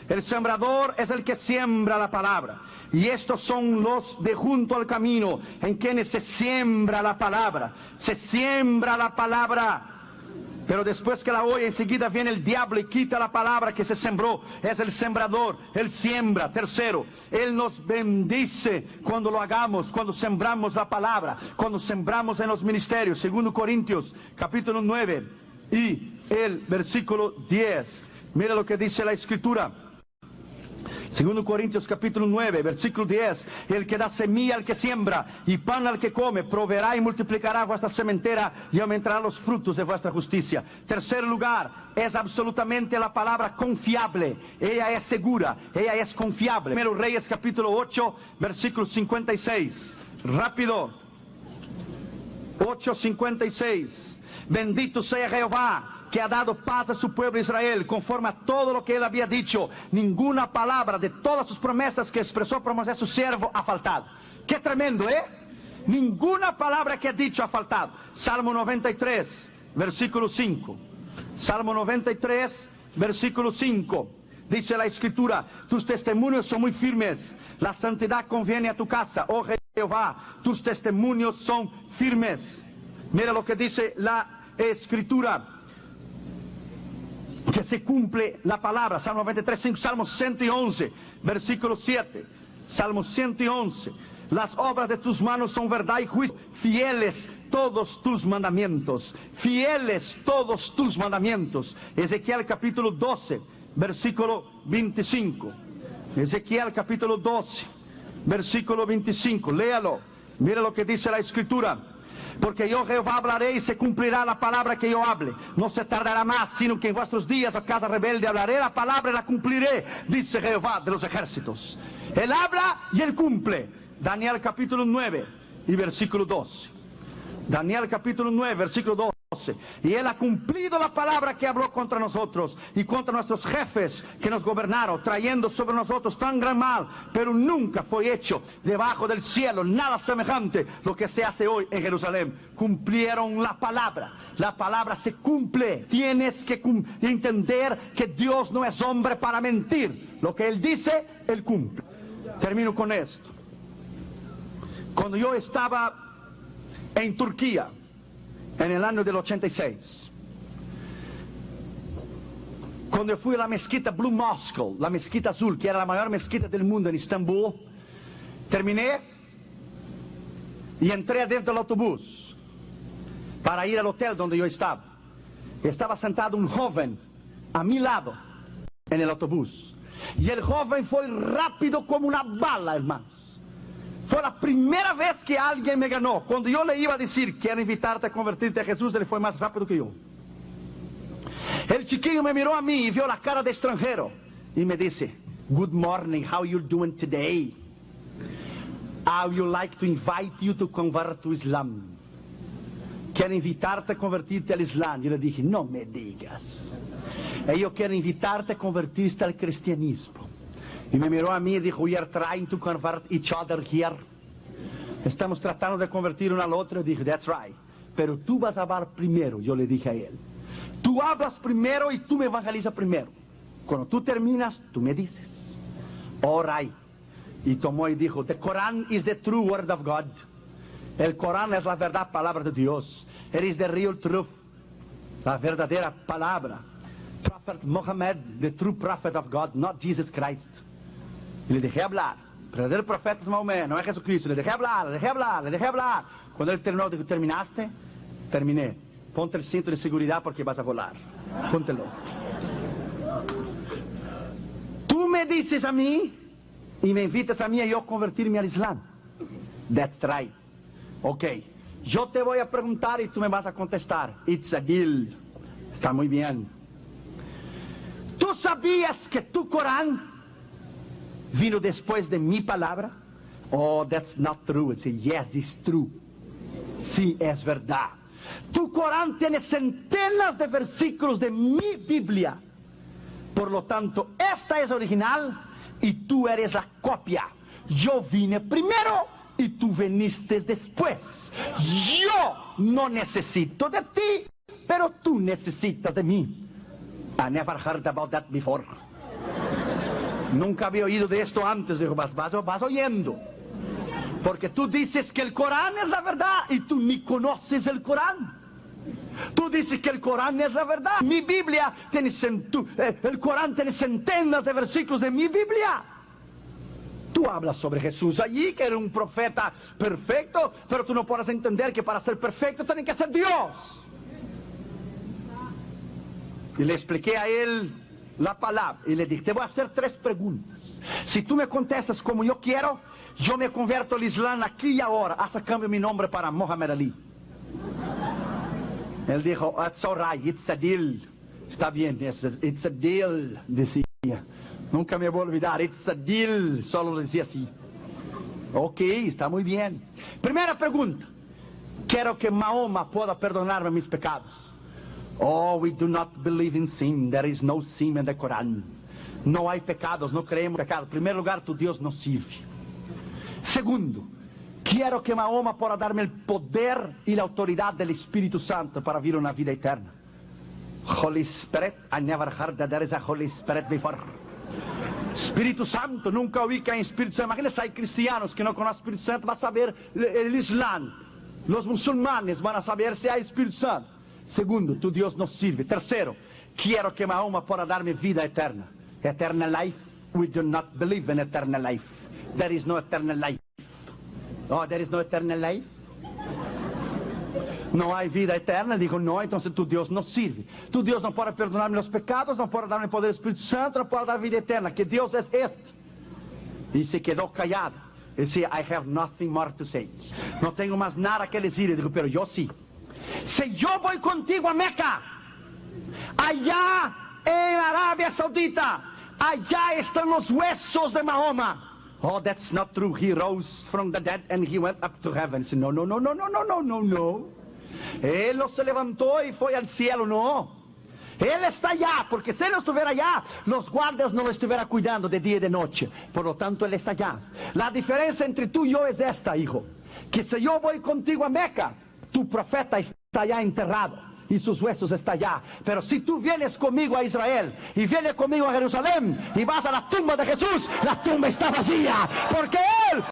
El sembrador es el que siembra la palabra. Y estos son los de junto al camino, en quienes se siembra la palabra. Se siembra la palabra. Pero después que la oye, enseguida viene el diablo y quita la palabra que se sembró. Es el sembrador, él siembra. Tercero, él nos bendice cuando lo hagamos, cuando sembramos la palabra, cuando sembramos en los ministerios. 2 Corintios capítulo 9 y el versículo 10. Mira lo que dice la Escritura. 2 Corintios capítulo 9, versículo 10. El que da semilla al que siembra y pan al que come, proveerá y multiplicará vuestra sementera y aumentará los frutos de vuestra justicia. Tercer lugar, es absolutamente la palabra confiable. Ella es segura, ella es confiable. Primero Reyes capítulo 8, versículo 56. Rápido. 8:56. Bendito sea Jehová, que ha dado paz a su pueblo Israel, conforme a todo lo que él había dicho. Ninguna palabra de todas sus promesas que expresó por Moisés su siervo ha faltado. Qué tremendo, ¿eh? Ninguna palabra que ha dicho ha faltado. Salmo 93, versículo 5. Salmo 93, versículo 5. Dice la Escritura: tus testimonios son muy firmes, la santidad conviene a tu casa, oh Jehová, tus testimonios son firmes. Mira lo que dice la Escritura, que se cumple la palabra. Salmo 93, 5, Salmo 111, versículo 7. Salmo 111. Las obras de tus manos son verdad y juicio. Fieles todos tus mandamientos. Fieles todos tus mandamientos. Ezequiel capítulo 12, versículo 25. Ezequiel capítulo 12, versículo 25. Léalo. Mira lo que dice la Escritura. Porque yo Jehová hablaré y se cumplirá la palabra que yo hable. No se tardará más, sino que en vuestros días, a casa rebelde, hablaré la palabra y la cumpliré, dice Jehová de los ejércitos. Él habla y él cumple. Daniel capítulo 9 y versículo 12. Daniel capítulo 9, versículo 12. Y él ha cumplido la palabra que habló contra nosotros y contra nuestros jefes que nos gobernaron, trayendo sobre nosotros tan gran mal, pero nunca fue hecho debajo del cielo nada semejante lo que se hace hoy en Jerusalén. Cumplieron la palabra se cumple. Tienes que entender que Dios no es hombre para mentir. Lo que él dice, él cumple. Termino con esto. Cuando yo estaba en Turquía en el año del 86, cuando fui a la mezquita Blue Mosque, la mezquita azul, que era la mayor mezquita del mundo en Estambul, terminé y entré dentro del autobús para ir al hotel donde yo estaba. Estaba sentado un joven a mi lado en el autobús, y el joven fue rápido como una bala, hermanos. Fue la primera vez que alguien me ganó. Cuando yo le iba a decir, quiero invitarte a convertirte a Jesús, él fue más rápido que yo. El chiquillo me miró a mí y vio la cara de extranjero y me dice: good morning, how you doing today? I would like to invite you to convert to Islam. Quiero invitarte a convertirte al Islam. Yo le dije: no me digas. Yo quiero invitarte a convertirte al cristianismo. Y me miró a mí y dijo: we are trying to convert each other here. Estamos tratando de convertir uno al otro. Y dije: that's right. Pero tú vas a hablar primero. Yo le dije a él: tú hablas primero y tú me evangelizas primero. Cuando tú terminas, tú me dices. All right. Y tomó y dijo: the Quran is the true word of God. El Corán es la verdad, palabra de Dios. It is the real truth. La verdadera palabra. Prophet Muhammad, the true prophet of God, not Jesus Christ. Y le dejé hablar. El verdadero profeta es Mahomet, no es Jesucristo. Le dejé hablar, le dejé hablar, le dejé hablar. Cuando él terminó, dijo: ¿terminaste? Terminé. Ponte el cinto de seguridad porque vas a volar. Póntelo. Tú me dices a mí y me invitas a mí a yo convertirme al Islam. That's right. Ok. Yo te voy a preguntar y tú me vas a contestar. It's a deal. Está muy bien. ¿Tú sabías que tu Corán vino después de mi palabra? Oh, that's not true. It's a yes, it's true. Sí, es verdad. Tu Corán tiene centenas de versículos de mi Biblia. Por lo tanto, esta es original y tú eres la copia. Yo vine primero y tú viniste después. Yo no necesito de ti, pero tú necesitas de mí. I never heard about that before. Nunca había oído de esto antes. Dijo, vas oyendo. Porque tú dices que el Corán es la verdad y tú ni conoces el Corán. Tú dices que el Corán es la verdad. Mi Biblia tiene el Corán tiene centenas de versículos de mi Biblia. Tú hablas sobre Jesús allí, que era un profeta perfecto, pero tú no puedes entender que para ser perfecto tiene que ser Dios. Y le expliqué a él la palabra y le dije, te voy a hacer 3 preguntas. Si tú me contestas como yo quiero, yo me convierto al Islam aquí y ahora. Haz cambio mi nombre para Muhammad Ali. Él dijo, it's all right, it's a deal. Está bien, it's a deal, decía. Nunca me voy a olvidar, it's a deal. Solo decía así. Ok, está muy bien. Primera pregunta. Quiero que Mahoma pueda perdonarme mis pecados. Oh, we do not believe in sin. There is no sin in the Quran. No hay pecados, no creemos en pecados. En primer lugar, tu Dios nos sirve. Segundo, quiero que Mahoma pueda darme el poder y la autoridad del Espíritu Santo para vivir una vida eterna. Holy Spirit, I never heard that there is a Holy Spirit before. Espíritu Santo, nunca oí que hay Espíritu Santo. Imagínense, hay cristianos que no conocen Espíritu Santo, van a saber el Islam. Los musulmanes van a saber si hay Espíritu Santo. Segundo, tu Dios nos sirve. Tercero, quiero que Mahoma pueda darme vida eterna. Eternal life, we do not believe in eternal life. There is no eternal life. Oh, there is no eternal life. No hay vida eterna. Dijo, no, entonces tu Dios nos sirve. Tu Dios no puede perdonarme los pecados, no puede darme el poder del Espíritu Santo, no puede dar vida eterna. ¿Qué Dios es este? Y se quedó callado. Él decía, I have nothing more to say. No tengo más nada que decir. Dijo, pero yo sí. Si yo voy contigo a Meca, allá en Arabia Saudita, allá están los huesos de Mahoma. Oh, that's not true. He rose from the dead and he went up to heaven. No, no, no, no, no, no, no, no, no. Él no se levantó y fue al cielo, no. Él está allá, porque si él no estuviera allá, los guardias no lo estuvieran cuidando de día y de noche. Por lo tanto, él está allá. La diferencia entre tú y yo es esta, hijo. Que si yo voy contigo a Meca, tu profeta está allá enterrado y sus huesos están allá. Pero si tú vienes conmigo a Israel y vienes conmigo a Jerusalén y vas a la tumba de Jesús, la tumba está vacía, porque él